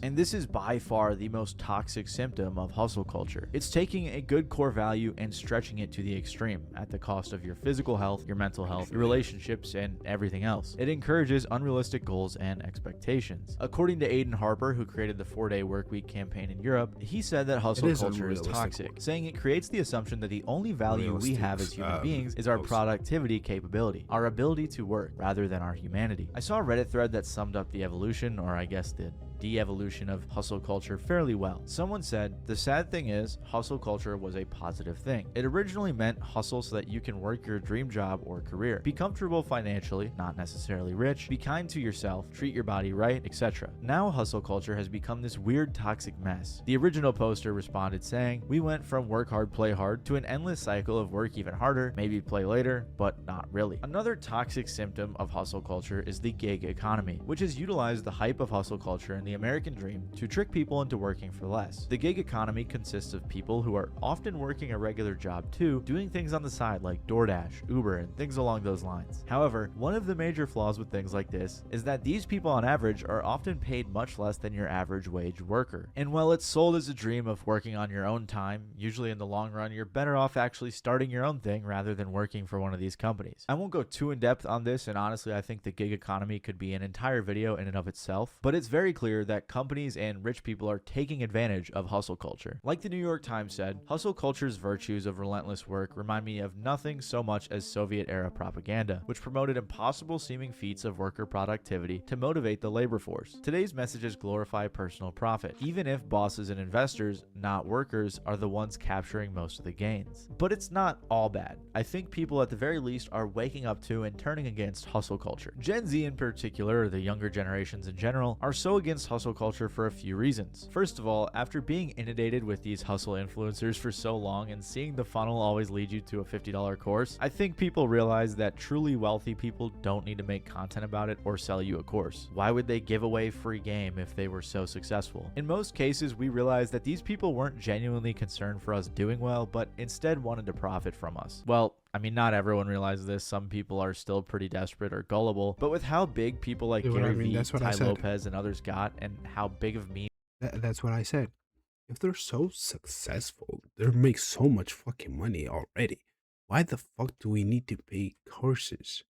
And this is by far the most toxic symptom of hustle culture. It's taking a good core value and stretching it to the extreme at the cost of your physical health, your mental health, your relationships, and everything else. It encourages unrealistic goals and expectations. According to Aiden Harper, who created the 4-Day Workweek campaign in Europe, he said that hustle culture is toxic, saying it creates the assumption that the only value we have as human beings is our productivity capability, our ability to work, rather than our humanity. I saw a Reddit thread that summed up the evolution, or I guess the de-evolution of hustle culture fairly well. Someone said, the sad thing is, hustle culture was a positive thing. It originally meant hustle so that you can work your dream job or career, be comfortable financially, not necessarily rich, be kind to yourself, treat your body right, etc. Now hustle culture has become this weird toxic mess. The original poster responded saying, we went from work hard, play hard to an endless cycle of work even harder, maybe play later, but not really. Another toxic symptom of hustle culture is the gig economy, which has utilized the hype of hustle culture and the American dream to trick people into working for less. The gig economy consists of people who are often working a regular job too, doing things on the side like DoorDash, Uber, and things along those lines. However, one of the major flaws with things like this is that these people on average are often paid much less than your average wage worker. And while it's sold as a dream of working on your own time, usually in the long run you're better off actually starting your own thing rather than working for one of these companies. I won't go too in depth on this, and honestly I think the gig economy could be an entire video in and of itself, but it's very clear that companies and rich people are taking advantage of hustle culture. Like the New York Times said, hustle culture's virtues of relentless work remind me of nothing so much as Soviet-era propaganda, which promoted impossible seeming feats of worker productivity to motivate the labor force. Today's messages glorify personal profit, even if bosses and investors, not workers, are the ones capturing most of the gains. But it's not all bad. I think people at the very least are waking up to and turning against hustle culture. Gen Z in particular, or the younger generations in general, are so against hustle culture for a few reasons. First of all, after being inundated with these hustle influencers for so long and seeing the funnel always lead you to a $50 course, I think people realize that truly wealthy people don't need to make content about it or sell you a course. Why would they give away free game if they were so successful? In most cases, we realized that these people weren't genuinely concerned for us doing well, but instead wanted to profit from us. Well, I mean, not everyone realizes this. Some people are still pretty desperate or gullible. But with how big people like Gary Vee, Ty Lopez, and others got, and how big of me. That's what I said. If they're so successful, they make so much fucking money already. Why the fuck do we need to pay courses?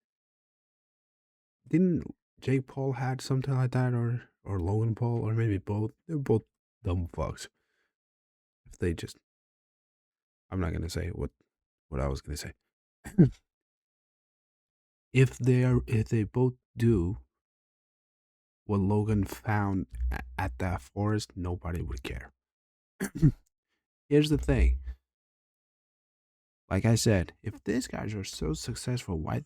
Didn't Jake Paul had something like that, or Logan Paul, or maybe both? They're both dumb fucks. If they just, I'm not gonna say what I was gonna say. If they both do what Logan found at that forest, nobody would care. Here's the thing. Like I said, if these guys are so successful, why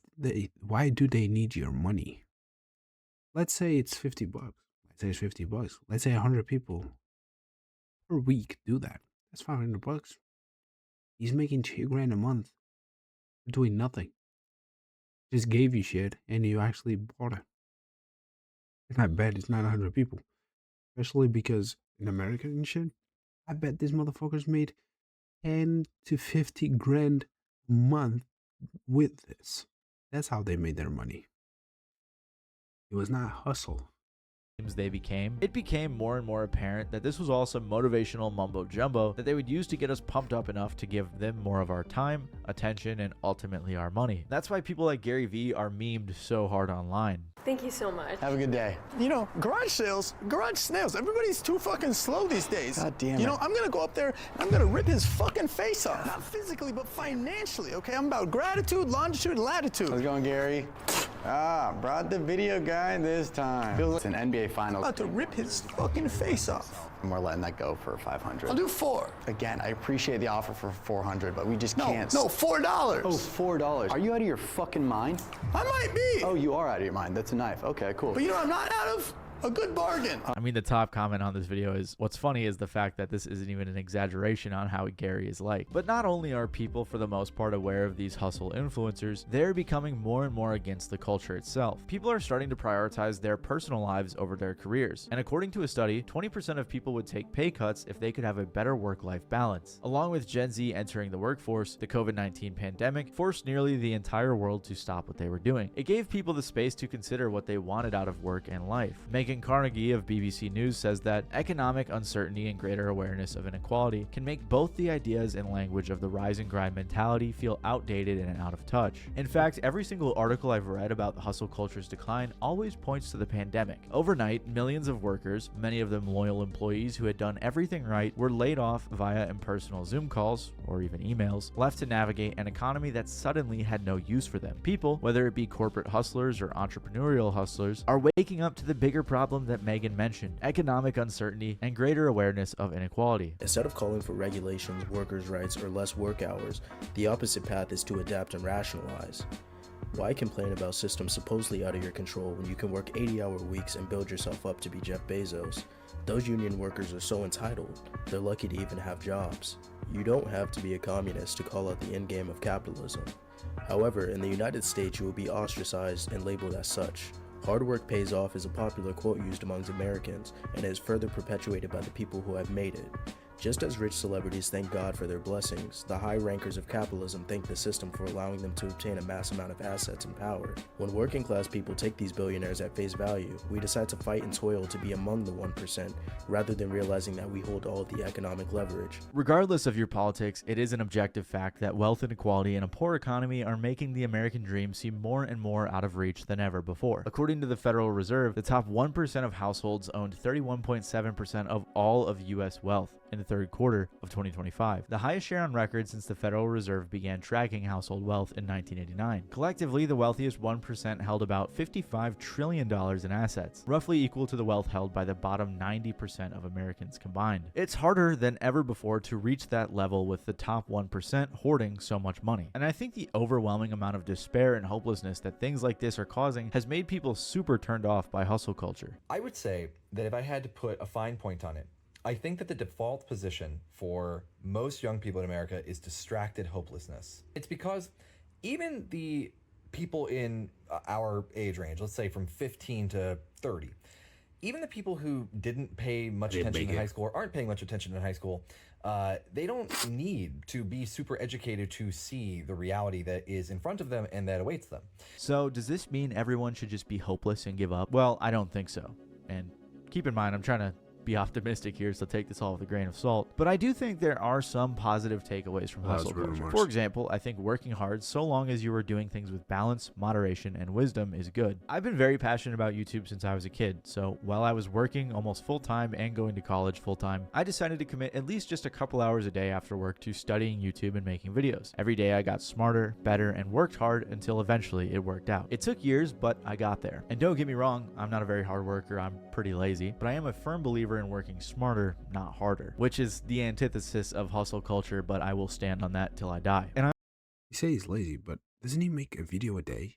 do they need your money? Let's say it's $50. Let's say it's $50. Let's say 100 people per week do that. That's $500. He's making $2,000 a month for doing nothing. Just gave you shit and you actually bought it. And I bet it's not 100 people. Especially because in America and shit, I bet these motherfuckers made 10 to 50 grand a month with this. That's how they made their money. It was not hustle. They became, it became more and more apparent that this was all some motivational mumbo jumbo that they would use to get us pumped up enough to give them more of our time, attention, and ultimately our money. That's why people like Gary Vee are memed so hard online. Thank you so much. Have a good day. You know, garage sales, garage snails. Everybody's too fucking slow these days. God damn it. You know, I'm gonna go up there and I'm gonna rip his fucking face off. Not physically, but financially, okay? I'm about gratitude, longitude, and latitude. How's it going, Gary? Brought the video guy this time. Feels like it's an NBA Finals. I'm about to rip his fucking face off. And we're letting that go for 500. I'll do 4. Again, I appreciate the offer for 400, but we just can't. No, $4. Oh, $4. Are you out of your fucking mind? I might be. Oh, you are out of your mind. That's a knife. Okay, cool. But you know, I'm not out of a good bargain. I mean, the top comment on this video is, what's funny is the fact that this isn't even an exaggeration on how Gary is like. But not only are people for the most part aware of these hustle influencers, they're becoming more and more against the culture itself. People are starting to prioritize their personal lives over their careers. And according to a study, 20% of people would take pay cuts if they could have a better work-life balance. Along with Gen Z entering the workforce, the COVID-19 pandemic forced nearly the entire world to stop what they were doing. It gave people the space to consider what they wanted out of work and life. Megan Carnegie of BBC News says that economic uncertainty and greater awareness of inequality can make both the ideas and language of the rise and grind mentality feel outdated and out of touch. In fact, every single article I've read about the hustle culture's decline always points to the pandemic. Overnight, millions of workers, many of them loyal employees who had done everything right, were laid off via impersonal Zoom calls, or even emails, left to navigate an economy that suddenly had no use for them. People, whether it be corporate hustlers or entrepreneurial hustlers, are waking up to the bigger problem that Megan mentioned: economic uncertainty and greater awareness of inequality. Instead of calling for regulations, workers' rights, or less work hours, the opposite path is to adapt and rationalize. Why complain about systems supposedly out of your control when you can work 80-hour weeks and build yourself up to be Jeff Bezos? Those union workers are so entitled, they're lucky to even have jobs. You don't have to be a communist to call out the end game of capitalism. However, in the United States, you will be ostracized and labeled as such. Hard work pays off is a popular quote used amongst Americans, and is further perpetuated by the people who have made it. Just as rich celebrities thank God for their blessings, the high rankers of capitalism thank the system for allowing them to obtain a mass amount of assets and power. When working class people take these billionaires at face value, we decide to fight and toil to be among the 1%, rather than realizing that we hold all of the economic leverage. Regardless of your politics, it is an objective fact that wealth inequality and a poor economy are making the American dream seem more and more out of reach than ever before. According to the Federal Reserve, the top 1% of households owned 31.7% of all of U.S. wealth in the third quarter of 2025, the highest share on record since the Federal Reserve began tracking household wealth in 1989. Collectively, the wealthiest 1% held about $55 trillion in assets, roughly equal to the wealth held by the bottom 90% of Americans combined. It's harder than ever before to reach that level with the top 1% hoarding so much money. And I think the overwhelming amount of despair and hopelessness that things like this are causing has made people super turned off by hustle culture. I would say that if I had to put a fine point on it, I think that the default position for most young people in America is distracted hopelessness. It's because even the people in our age range, let's say from 15 to 30, even the people who didn't pay much didn't attention make in high it. school or aren't paying much attention in high school, they don't need to be super educated to see the reality that is in front of them and that awaits them. So does this mean everyone should just be hopeless and give up? Well, I don't think so. And keep in mind, I'm trying to be optimistic here, so take this all with a grain of salt. But I do think there are some positive takeaways from hustle culture. For example, I think working hard, so long as you are doing things with balance, moderation, and wisdom, is good. I've been very passionate about YouTube since I was a kid, so while I was working almost full-time and going to college full-time, I decided to commit at least just a couple hours a day after work to studying YouTube and making videos. Every day I got smarter, better, and worked hard until eventually it worked out. It took years, but I got there. And don't get me wrong, I'm not a very hard worker, I'm pretty lazy, but I am a firm believer in working smarter, not harder, which is the antithesis of hustle culture, but I will stand on that till I die. And You say he's lazy, but doesn't he make a video a day?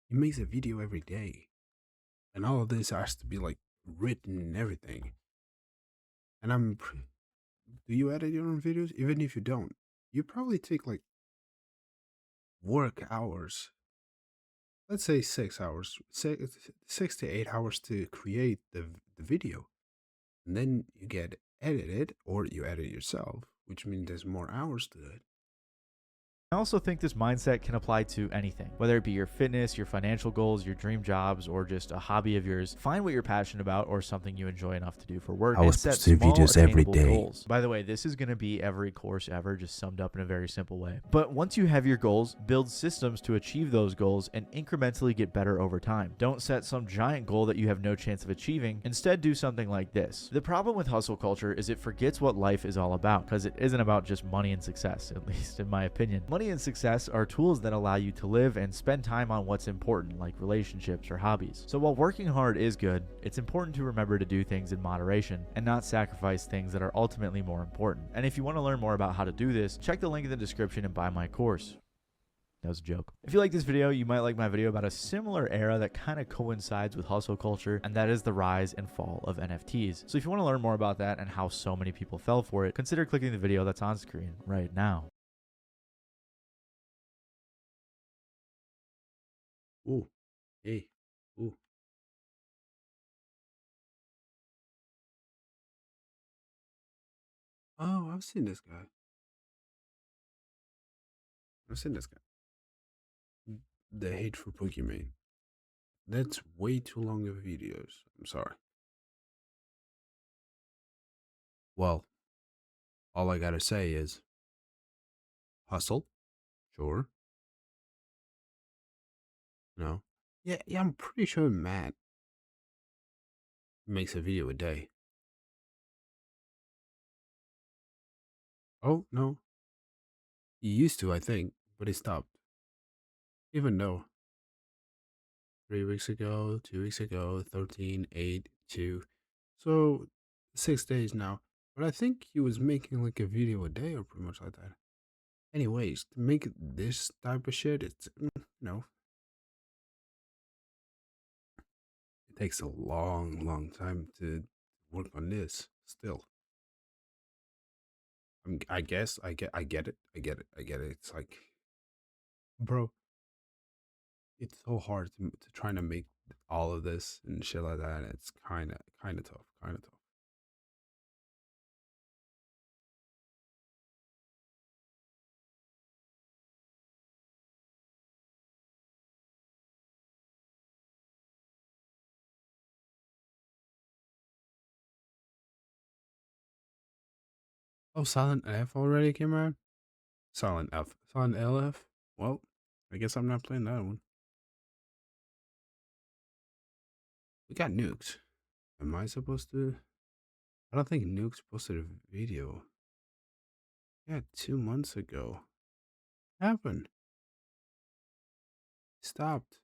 He makes a video every day. And all of this has to be like written and everything. And do you edit your own videos? Even if you don't, you probably take like work hours. Let's say 6 hours, 6 to 8 hours to create the video. And then you get edited, or you edit yourself, which means there's more hours to it. I also think this mindset can apply to anything, whether it be your fitness, your financial goals, your dream jobs, or just a hobby of yours. Find what you're passionate about or something you enjoy enough to do for work. I was set posting small, videos every attainable day. goals. By the way, this is going to be every course ever, just summed up in a very simple way. But once you have your goals, build systems to achieve those goals and incrementally get better over time. Don't set some giant goal that you have no chance of achieving. Instead, do something like this. The problem with hustle culture is it forgets what life is all about, because it isn't about just money and success, at least in my opinion. Money and success are tools that allow you to live and spend time on what's important, like relationships or hobbies. So while working hard is good, it's important to remember to do things in moderation and not sacrifice things that are ultimately more important. And if you want to learn more about how to do this, check the link in the description and buy my course. That was a joke. If you like this video, you might like my video about a similar era that kind of coincides with hustle culture, and that is the rise and fall of NFTs. So if you want to learn more about that and how so many people fell for it, consider clicking the video that's on screen right now. Ooh, hey, ooh. Oh, I've seen this guy. I've seen this guy. The hate for Pokemon. That's way too long of videos. I'm sorry. Well, all I gotta say is hustle. Sure. No. Yeah, I'm pretty sure Matt makes a video a day. Oh, no. He used to, I think, but he stopped. Even though 3 weeks ago, 2 weeks ago, 13, 8, 2. So 6 days now. But I think he was making like a video a day or pretty much like that. Anyways, to make this type of shit, it's, no. It takes a long time to work on this still. I guess I get it. It's like, bro, it's so hard to try to make all of this and shit like that. It's kind of tough. Oh, Silent F already came out? Silent F. Silent LF? Well, I guess I'm not playing that one. We got Nukes. Am I supposed to? I don't think Nukes posted a video. Yeah, 2 months ago. Happened. Stopped.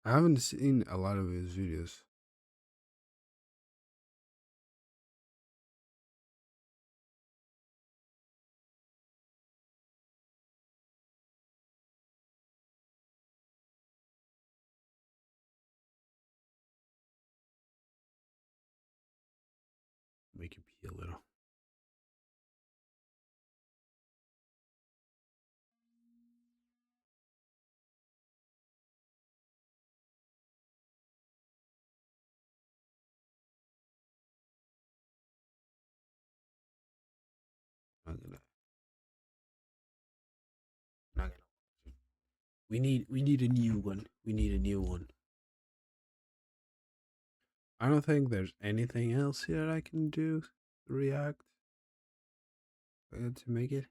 I haven't seen a lot of his videos. Make it pee a little. We need a new one. We need a new one. I don't think there's anything else here I can do to react to make it.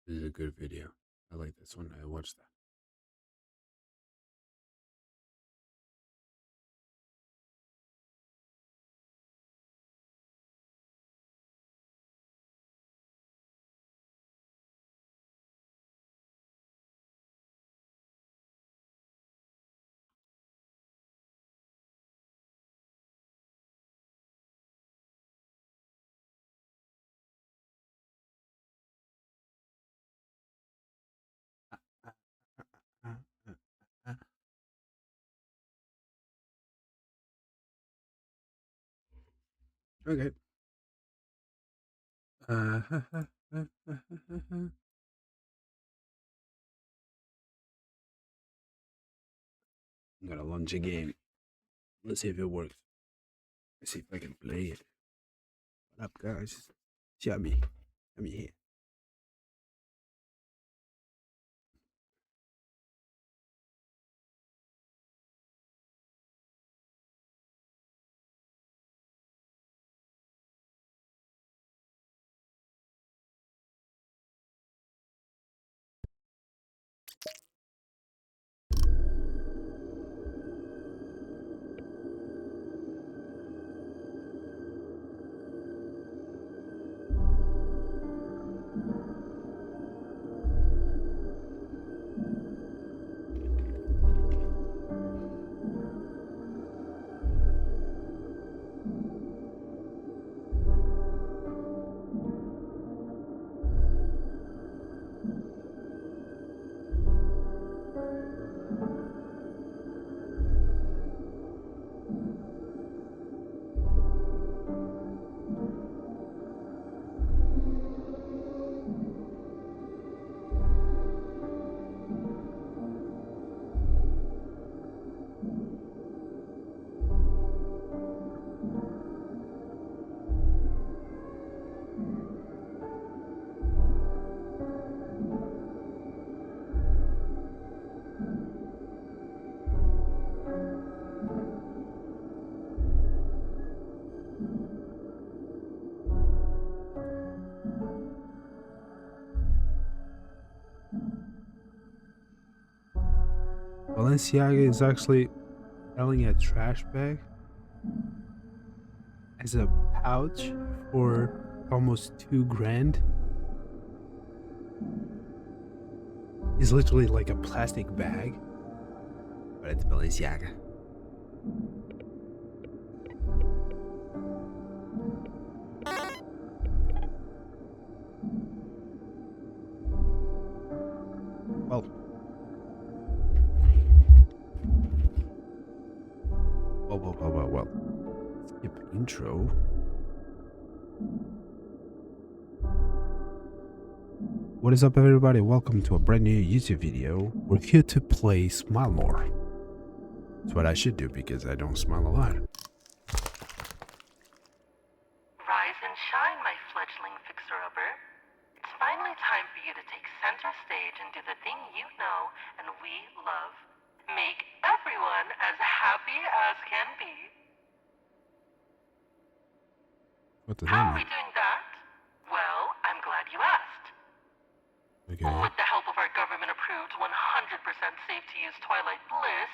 This is a good video. I like this one. I watched that. Okay. I'm gonna launch a game. Let's see if it works. Let's see if I can play it. What up, guys? Show me. Let me here. Balenciaga is actually selling a trash bag as a pouch for almost $2,000. It's literally like a plastic bag, but it's Balenciaga. Well. Well. Skip intro. What is up, everybody? Welcome to a brand new YouTube video. We're here to play Smile More. That's what I should do because I don't smile a lot. Rise and shine, my fledgling fixer-upper. It's finally time for you to take center stage and do the thing you know and we love. Make everyone as happy as can be. What the How hell? are we doing that? Well, I'm glad you asked. Okay. With the help of our government-approved 100% safe-to-use Twilight Bliss,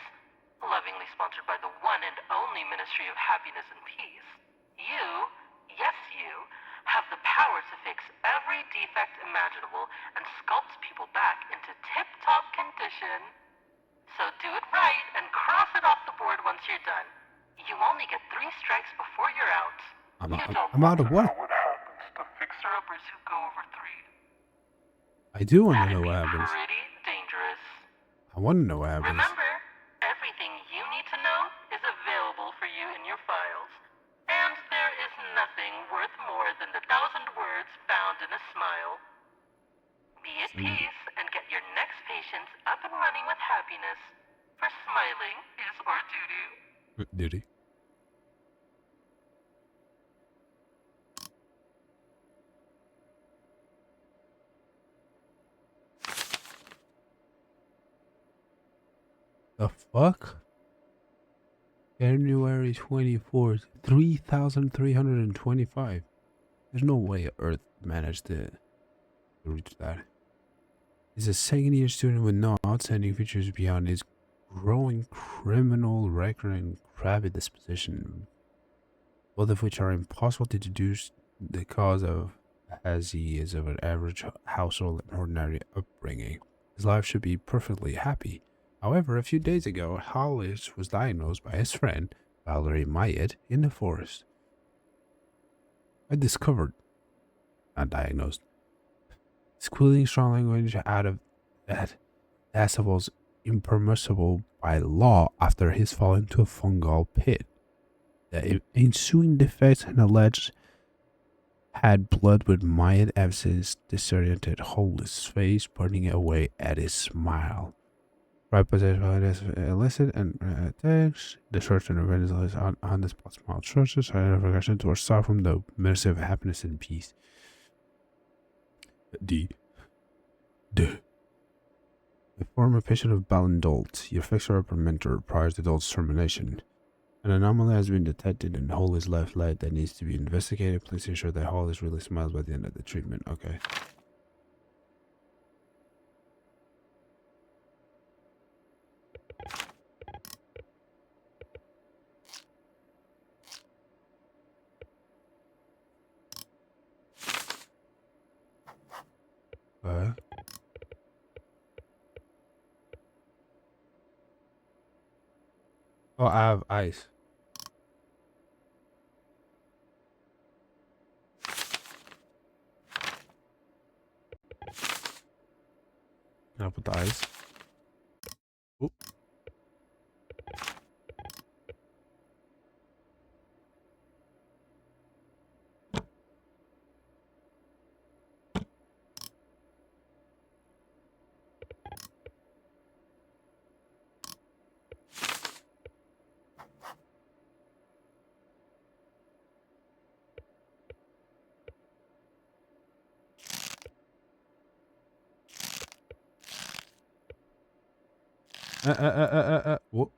lovingly sponsored by the one and only Ministry of Happiness and Peace, you, yes you, have the power to fix every defect imaginable and sculpt people back into tip-top condition. So do it right and cross it off the board once you're done. You only get 3 strikes before you're out. I'm out of what? What happens to fixer-uppers who go over 3? I do want to know what happens. Pretty dangerous. I want to know what happens. Remember, everything you need to know is available for you in your files. And there is nothing worth more than the 1,000 words found in a smile. Be at peace and get your next patients up and running with happiness. For Smile Did he? The fuck? January 24th, 3,325. There's no way Earth managed to reach that. He's a second-year student with no outstanding features beyond his growing criminal record and crabby disposition, both of which are impossible to deduce the cause of, as he is of an average household and ordinary upbringing. His life should be perfectly happy. However, a few days ago, Hollis was diagnosed by his friend, Valerie Mayet, in the forest. Not diagnosed. Squealing strong language out of that decibels impermissible by law after his fall into a fungal pit. The ensuing defects and alleged had blood with Mayet absence disoriented Hollis' face, burning away at his smile. Right possession illicit and attacks. The church and evangelists on the spot small churches. Regression towards south from the mercy of happiness and peace. The former patient of Ballindolt, your fixer upper mentor prior to Dolt's termination. An anomaly has been detected in Holly's left leg that needs to be investigated. Please ensure that Holly really smiles by the end of the treatment. Okay. Oh, I have ice. Can I put the ice? Oop. Whoop.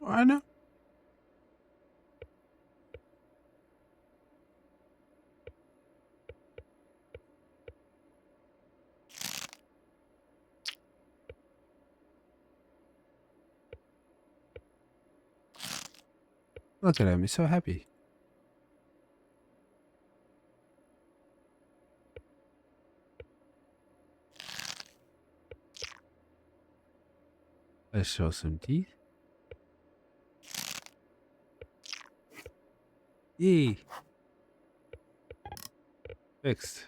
I know. Look at him, he's so happy. Let's show some teeth. Yee. Fixed.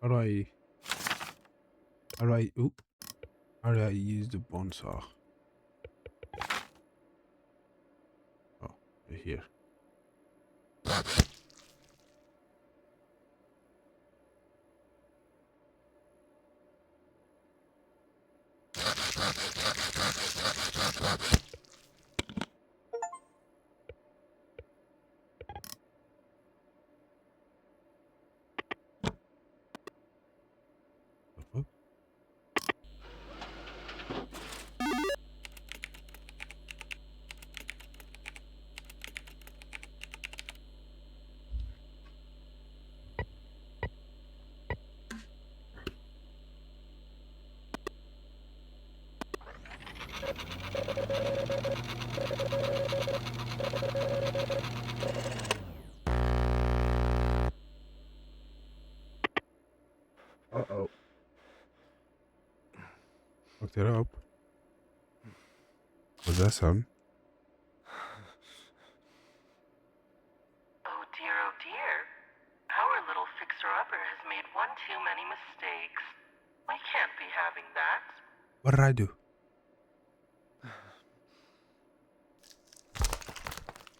How do I use the bone saw? Oh, right here. looked it up. Was that some? Oh dear. Our little fixer-upper has made one too many mistakes. We can't be having that. What did I do?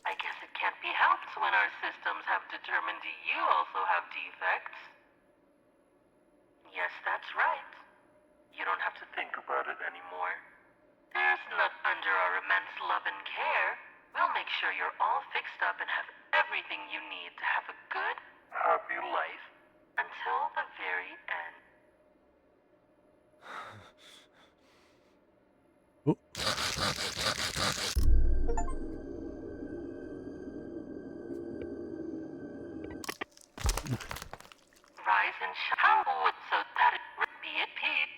I guess it can't be helped when our systems have determined you also have defects. Yes, that's right. You don't have to think about it anymore. There's none under our immense love and care. We'll make sure you're all fixed up and have everything you need to have a good, happy life until the very end. Rise and shine, so that it be at peace.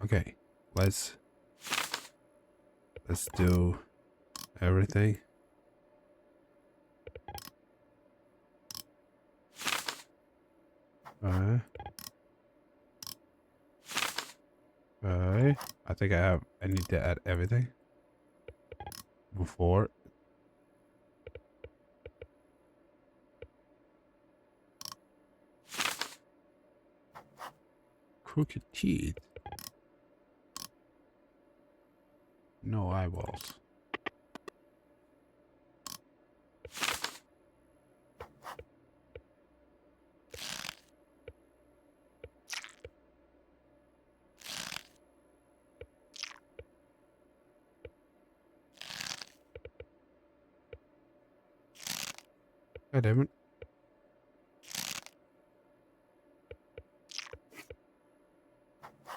Okay, let's do everything. Alright. I think I need to add everything before. Crooked teeth. No eyeballs. God damn it.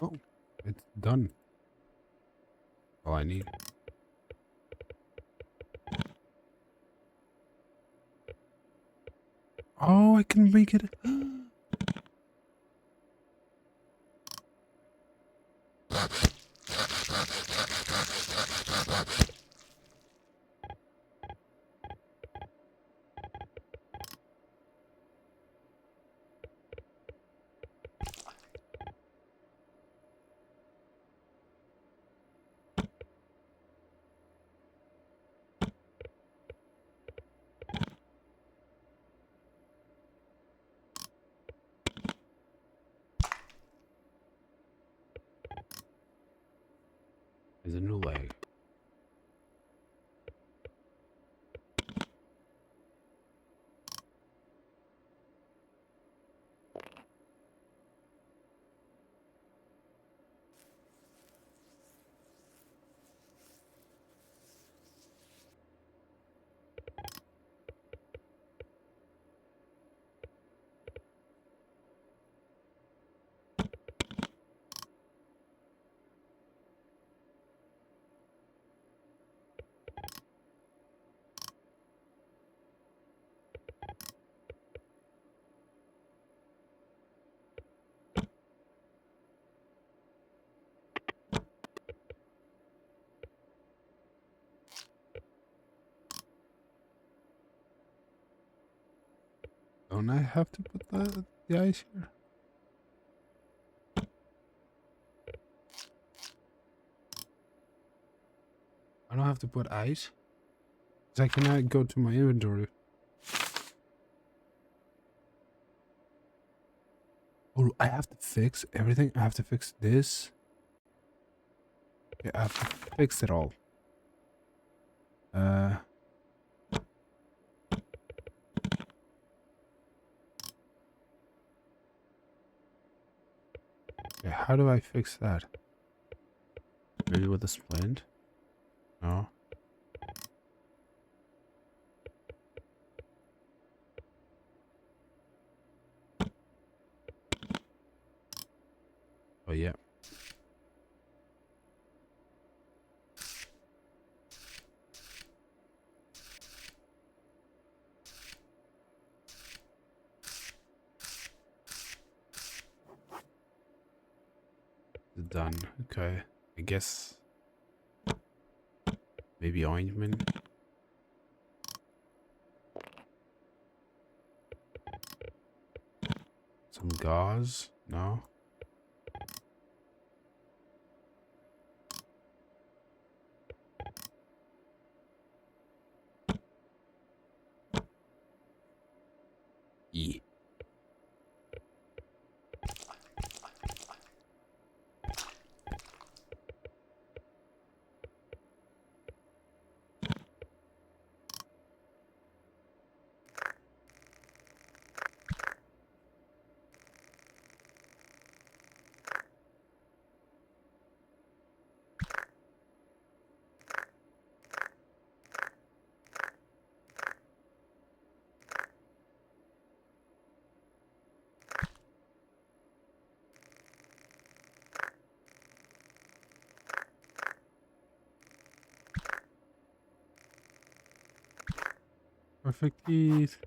Oh, it's done. All I need. Oh, I can make it. There's a new leg. Don't I have to put the ice here? I don't have to put ice? Because I cannot go to my inventory. Oh, I have to fix everything? I have to fix this? Okay, I have to fix it all. Okay, how do I fix that? Maybe with a splint? No. Oh yeah. Done. Okay. I guess maybe ointment. Some gauze? No. Yeah. Perfect teeth.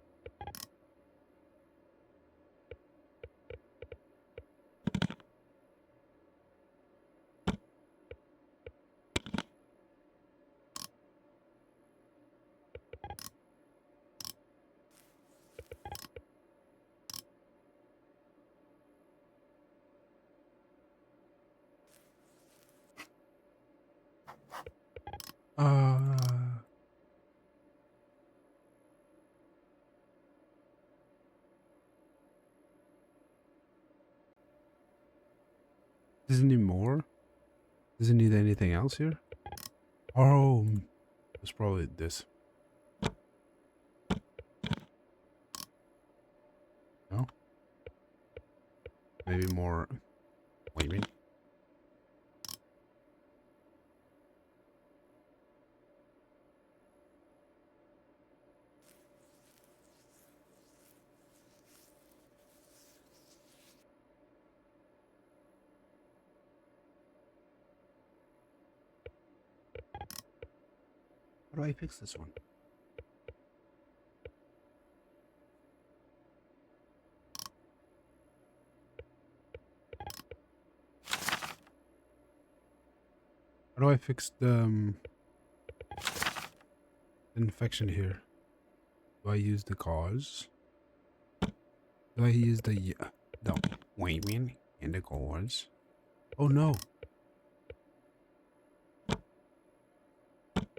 Doesn't need more? Doesn't need anything else here? Oh, it's probably this. No? Maybe more. What do you mean? How do I fix this one? How do I fix the infection here? Do I use the cause? Do I use the ointment and the cause? Oh no!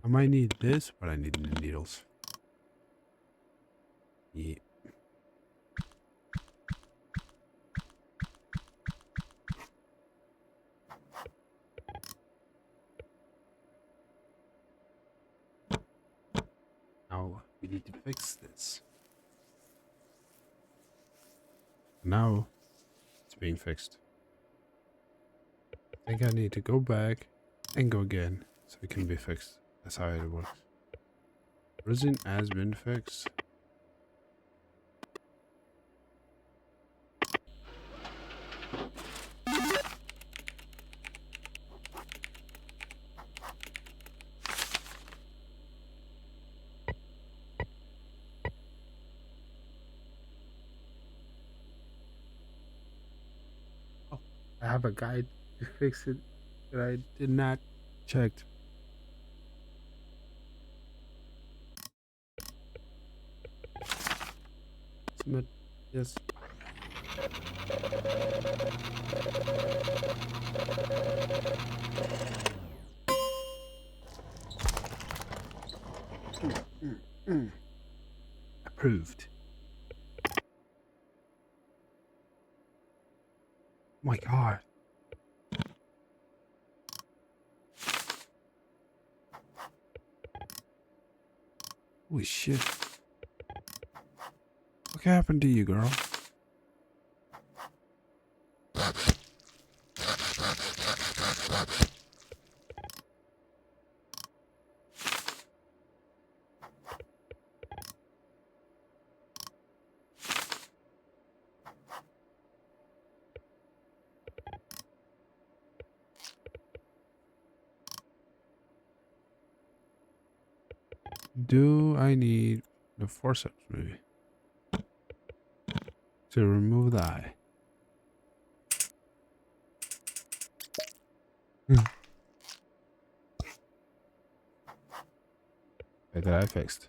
I might need this, but I need the needles. Yeah. Now we need to fix this. Now it's being fixed. I think I need to go back and go again so it can be fixed. That's how it works. Resin has been fixed. Oh, I have a guide to fix it that I did not check. Submit. Yes. Approved. Oh my god. Holy shit. What happened to you, girl? Do I need the forceps maybe to remove the eye? Okay, that I fixed.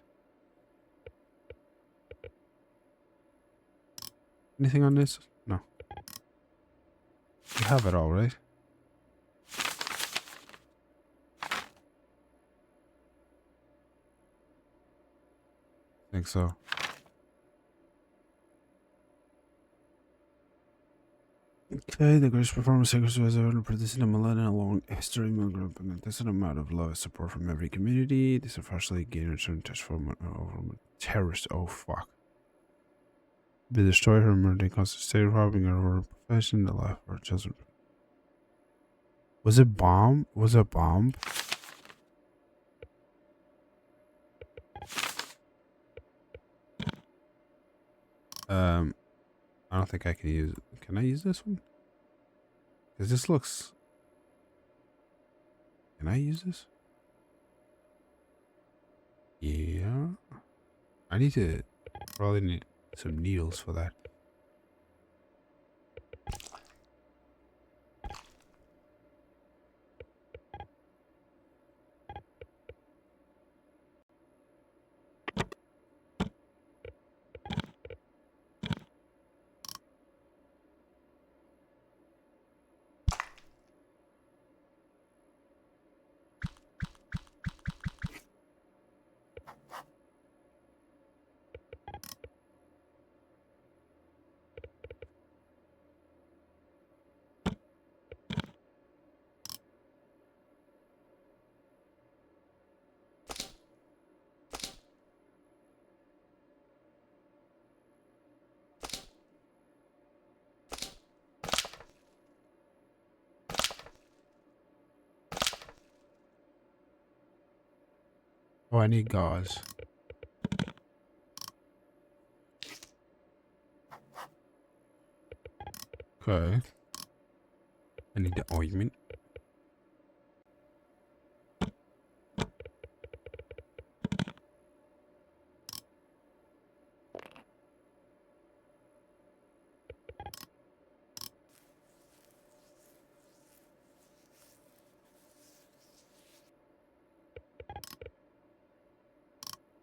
Anything on this? No. You have it all, right? Think so. Okay, the greatest performance seekers was ever produced in a millennia long history group, and this is an amount of love and support from every community. This unfortunately gained a return touch from a terrorist. Oh fuck. Be destroyed her murder, constant state robbing her of her profession, the life of her children. Was it bomb? Was it bomb? I don't think I can use it. Can I use this one? Because this looks... Can I use this? Yeah. I need to... Probably need some needles for that. Oh, I need gauze. Okay. I need the ointment.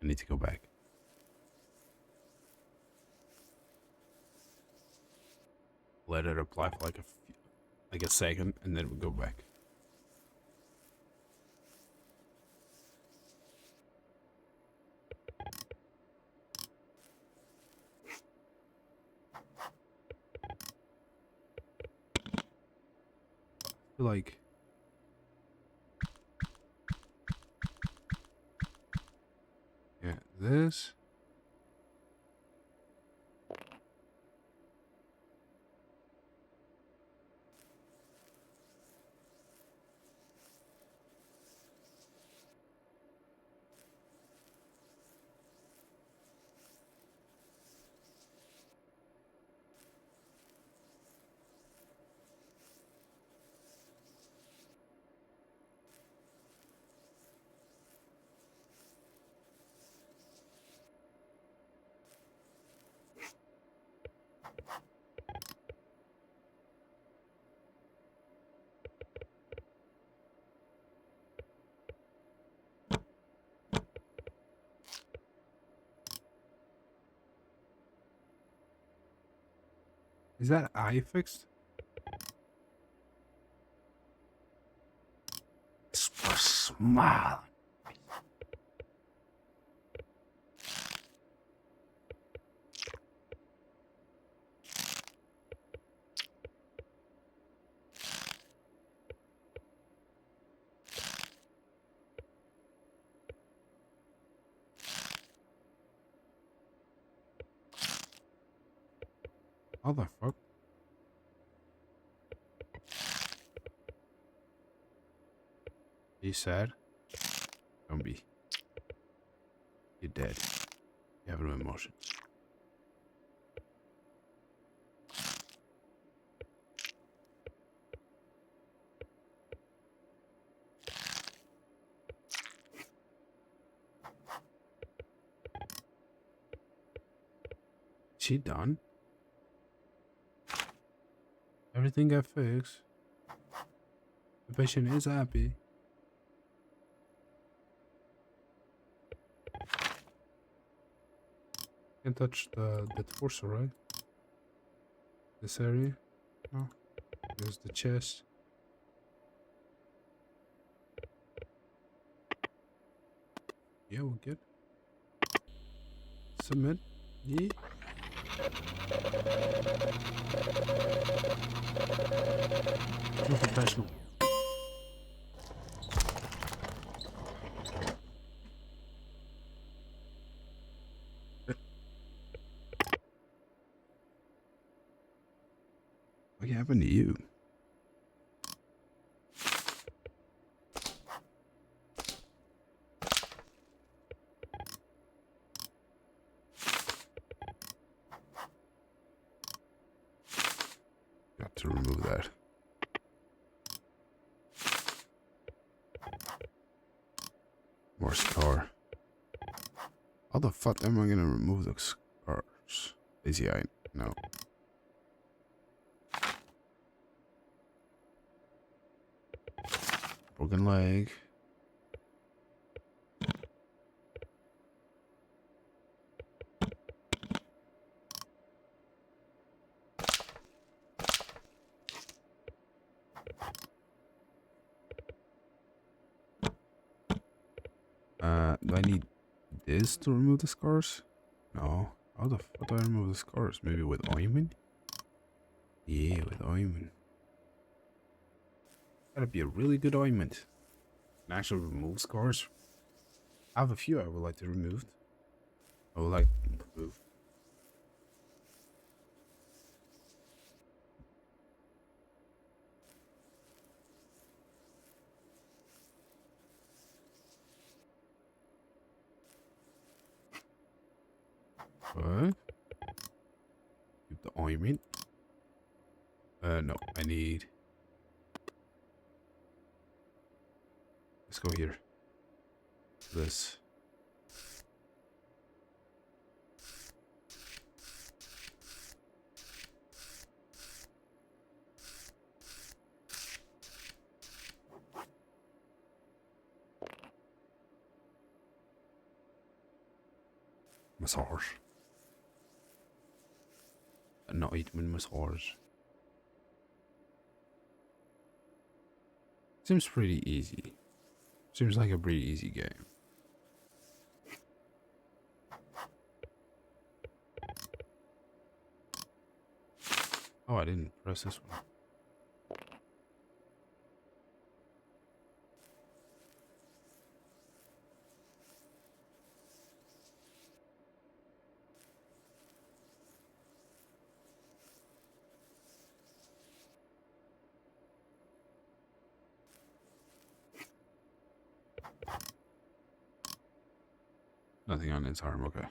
I need to go back. Let it apply for like a second, and then we go back. I feel like yeah, this. Is that eye fixed? Smile. How the fuck? Be sad? Don't be. You're dead. You have no emotions. She done? Everything got fixed. The patient is happy. Can't touch the torso, right? This area? No. There's the chest. Yeah, we're good. Submit. Yeah. Too professional. What happened to you? Got to remove that. More scar. How the fuck am I gonna remove the scars? Lazy eye. No. Broken leg. Do I need this to remove the scars? No. How the fuck do I remove the scars? Maybe with ointment? Yeah, with ointment. Gotta be a really good ointment. Can actually remove scars. I have a few I would like to remove. I would like to remove. What? Keep the ointment. No, I need. Let's go here. This. Massage. Not even massage. Seems pretty easy. Seems like a pretty easy game. Oh, I didn't press this one. Nothing on its arm, okay.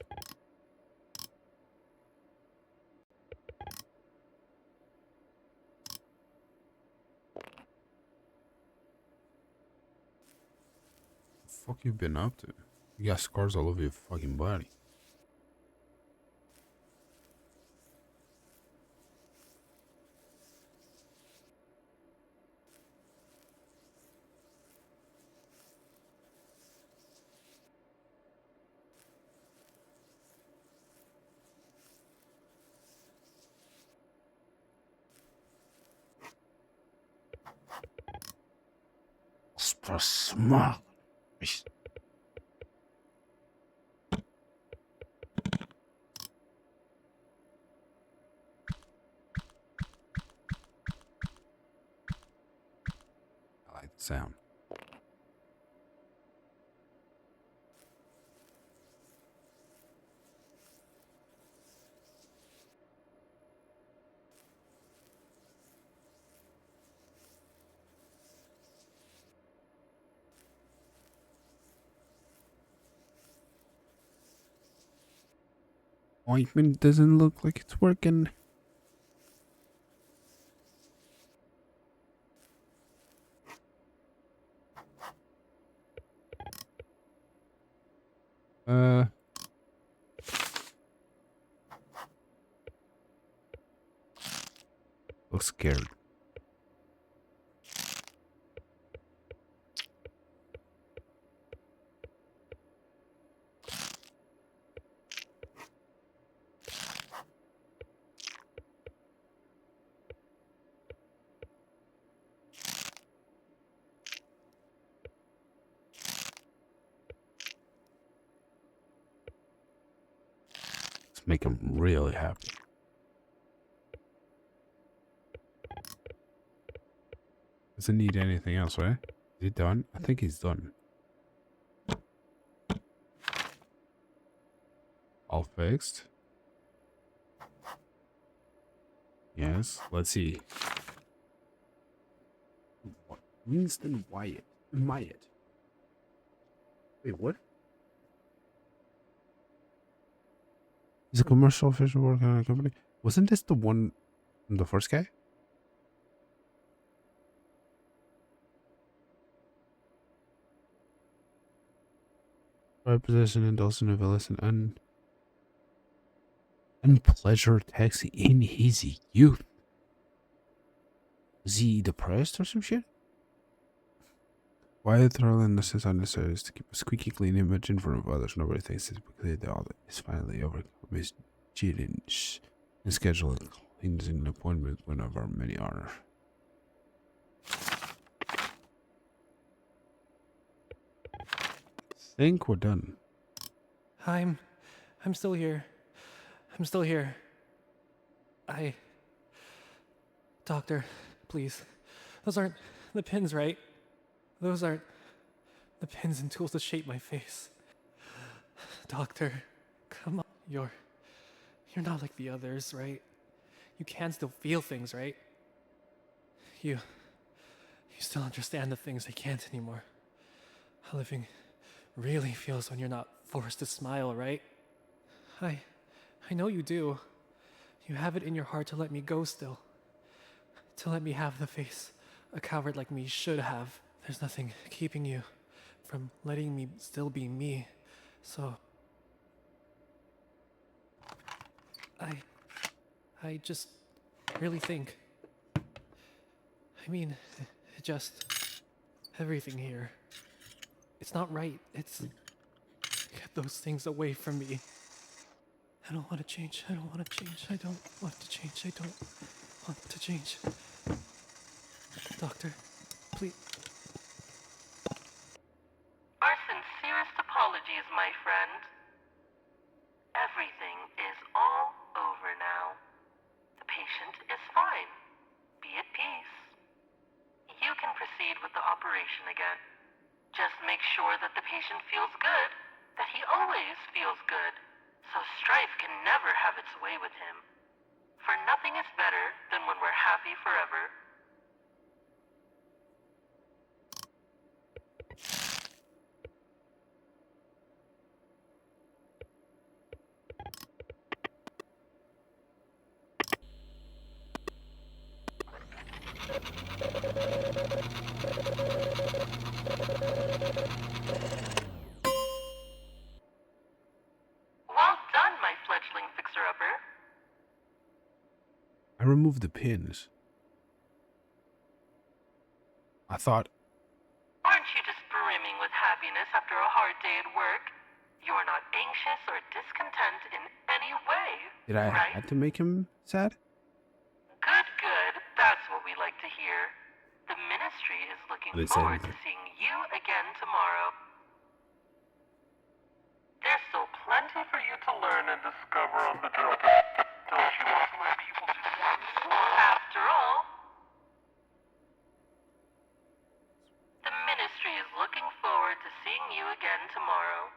What the fuck you been up to? You got scars all over your fucking body. Smart. I like the sound. Ointment doesn't look like it's working. Looks scared. Let's make him really happy. Doesn't need anything else, right? Is he done? I think he's done. All fixed. Yes. Let's see. Winston Wyatt. Myatt. Wait, what? He's a commercial official working on a company. Wasn't this the one, the first guy? Right position in Dawson of Ellis and pleasure taxi in his youth. Was he depressed or some shit? Why throw in this is unnecessary is to keep a squeaky clean image in front of others. Nobody thinks it's because all that is finally overcome his cheating and schedule a cleansing appointment one of our many honor. Think we're done. I'm still here. I'm still here. Doctor, please. Those aren't the pins, right? Those aren't the pins and tools to shape my face. Doctor, come on. You're not like the others, right? You can still feel things, right? You still understand the things I can't anymore. How living really feels when you're not forced to smile, right? I know you do. You have it in your heart to let me go still. To let me have the face a coward like me should have. There's nothing keeping you from letting me still be me. So I just really think, I mean, just everything here. It's not right. It's get those things away from me. I don't want to change. I don't want to change. I don't want to change. I don't want to change. Doctor, please. Our sincerest apologies, my friend. Everything is all over now. The patient is fine. Be at peace. You can proceed with the operation again. Just make sure that the patient feels good, that he always feels good, so strife can never have its way with him. For nothing is better than when we're happy forever. Well done, my fledgling fixer-upper. I removed the pins. I thought. Aren't you just brimming with happiness after a hard day at work? You are not anxious or discontent in any way, Did I right? have to make him sad? Good, good. That's what we like to hear. The ministry is looking They say forward to anything. seeing you again tomorrow. There's still plenty for you to learn and discover on the job. Don't you want my people to After all, the ministry is looking forward to seeing you again tomorrow.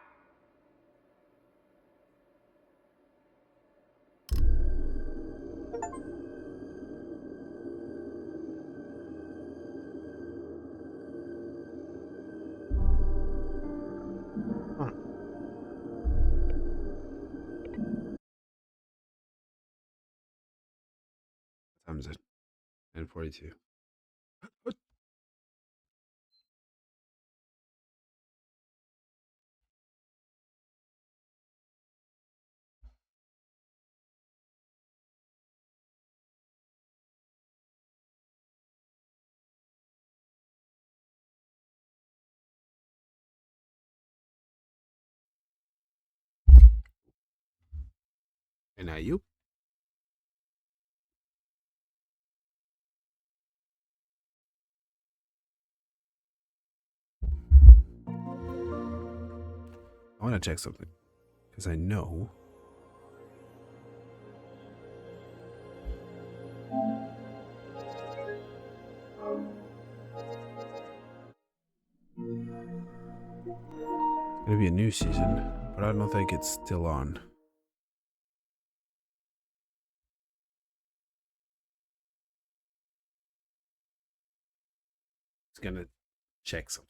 Time's it. 10:42. And now you. I want to check something because I know. be a new season, but I don't think it's still on. It's gonna check something.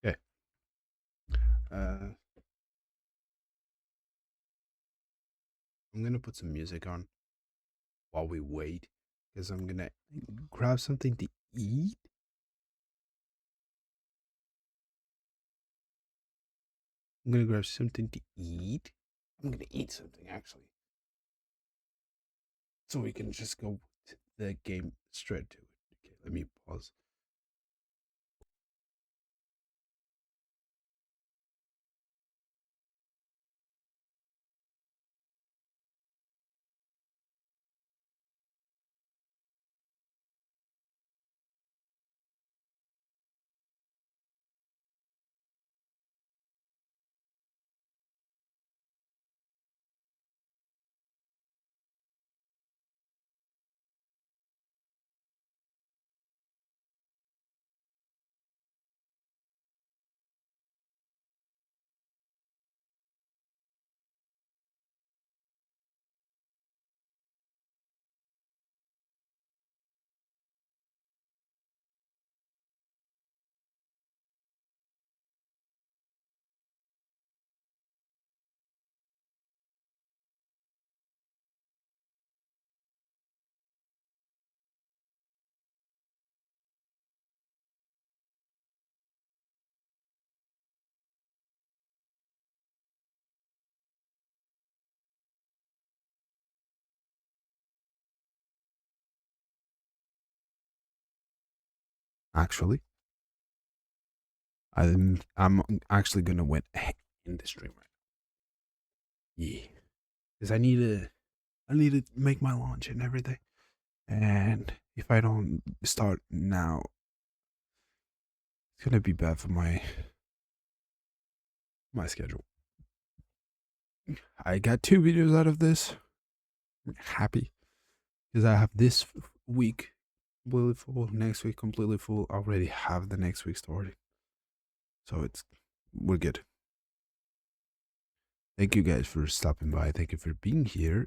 Okay. I'm gonna put some music on while we wait, because I'm gonna grab something to eat. I'm gonna grab something to eat. I'm gonna eat something actually, so we can just go to the game straight to it. Okay, let me pause. Actually, I'm actually gonna win in the stream right now. Yeah, because I need to make my launch and everything. And if I don't start now, it's gonna be bad for my schedule. I got 2 videos out of this. I'm happy because I have this week completely full, next week completely full. I already have the next week started, so we're good. Thank you guys for stopping by. Thank you for being here.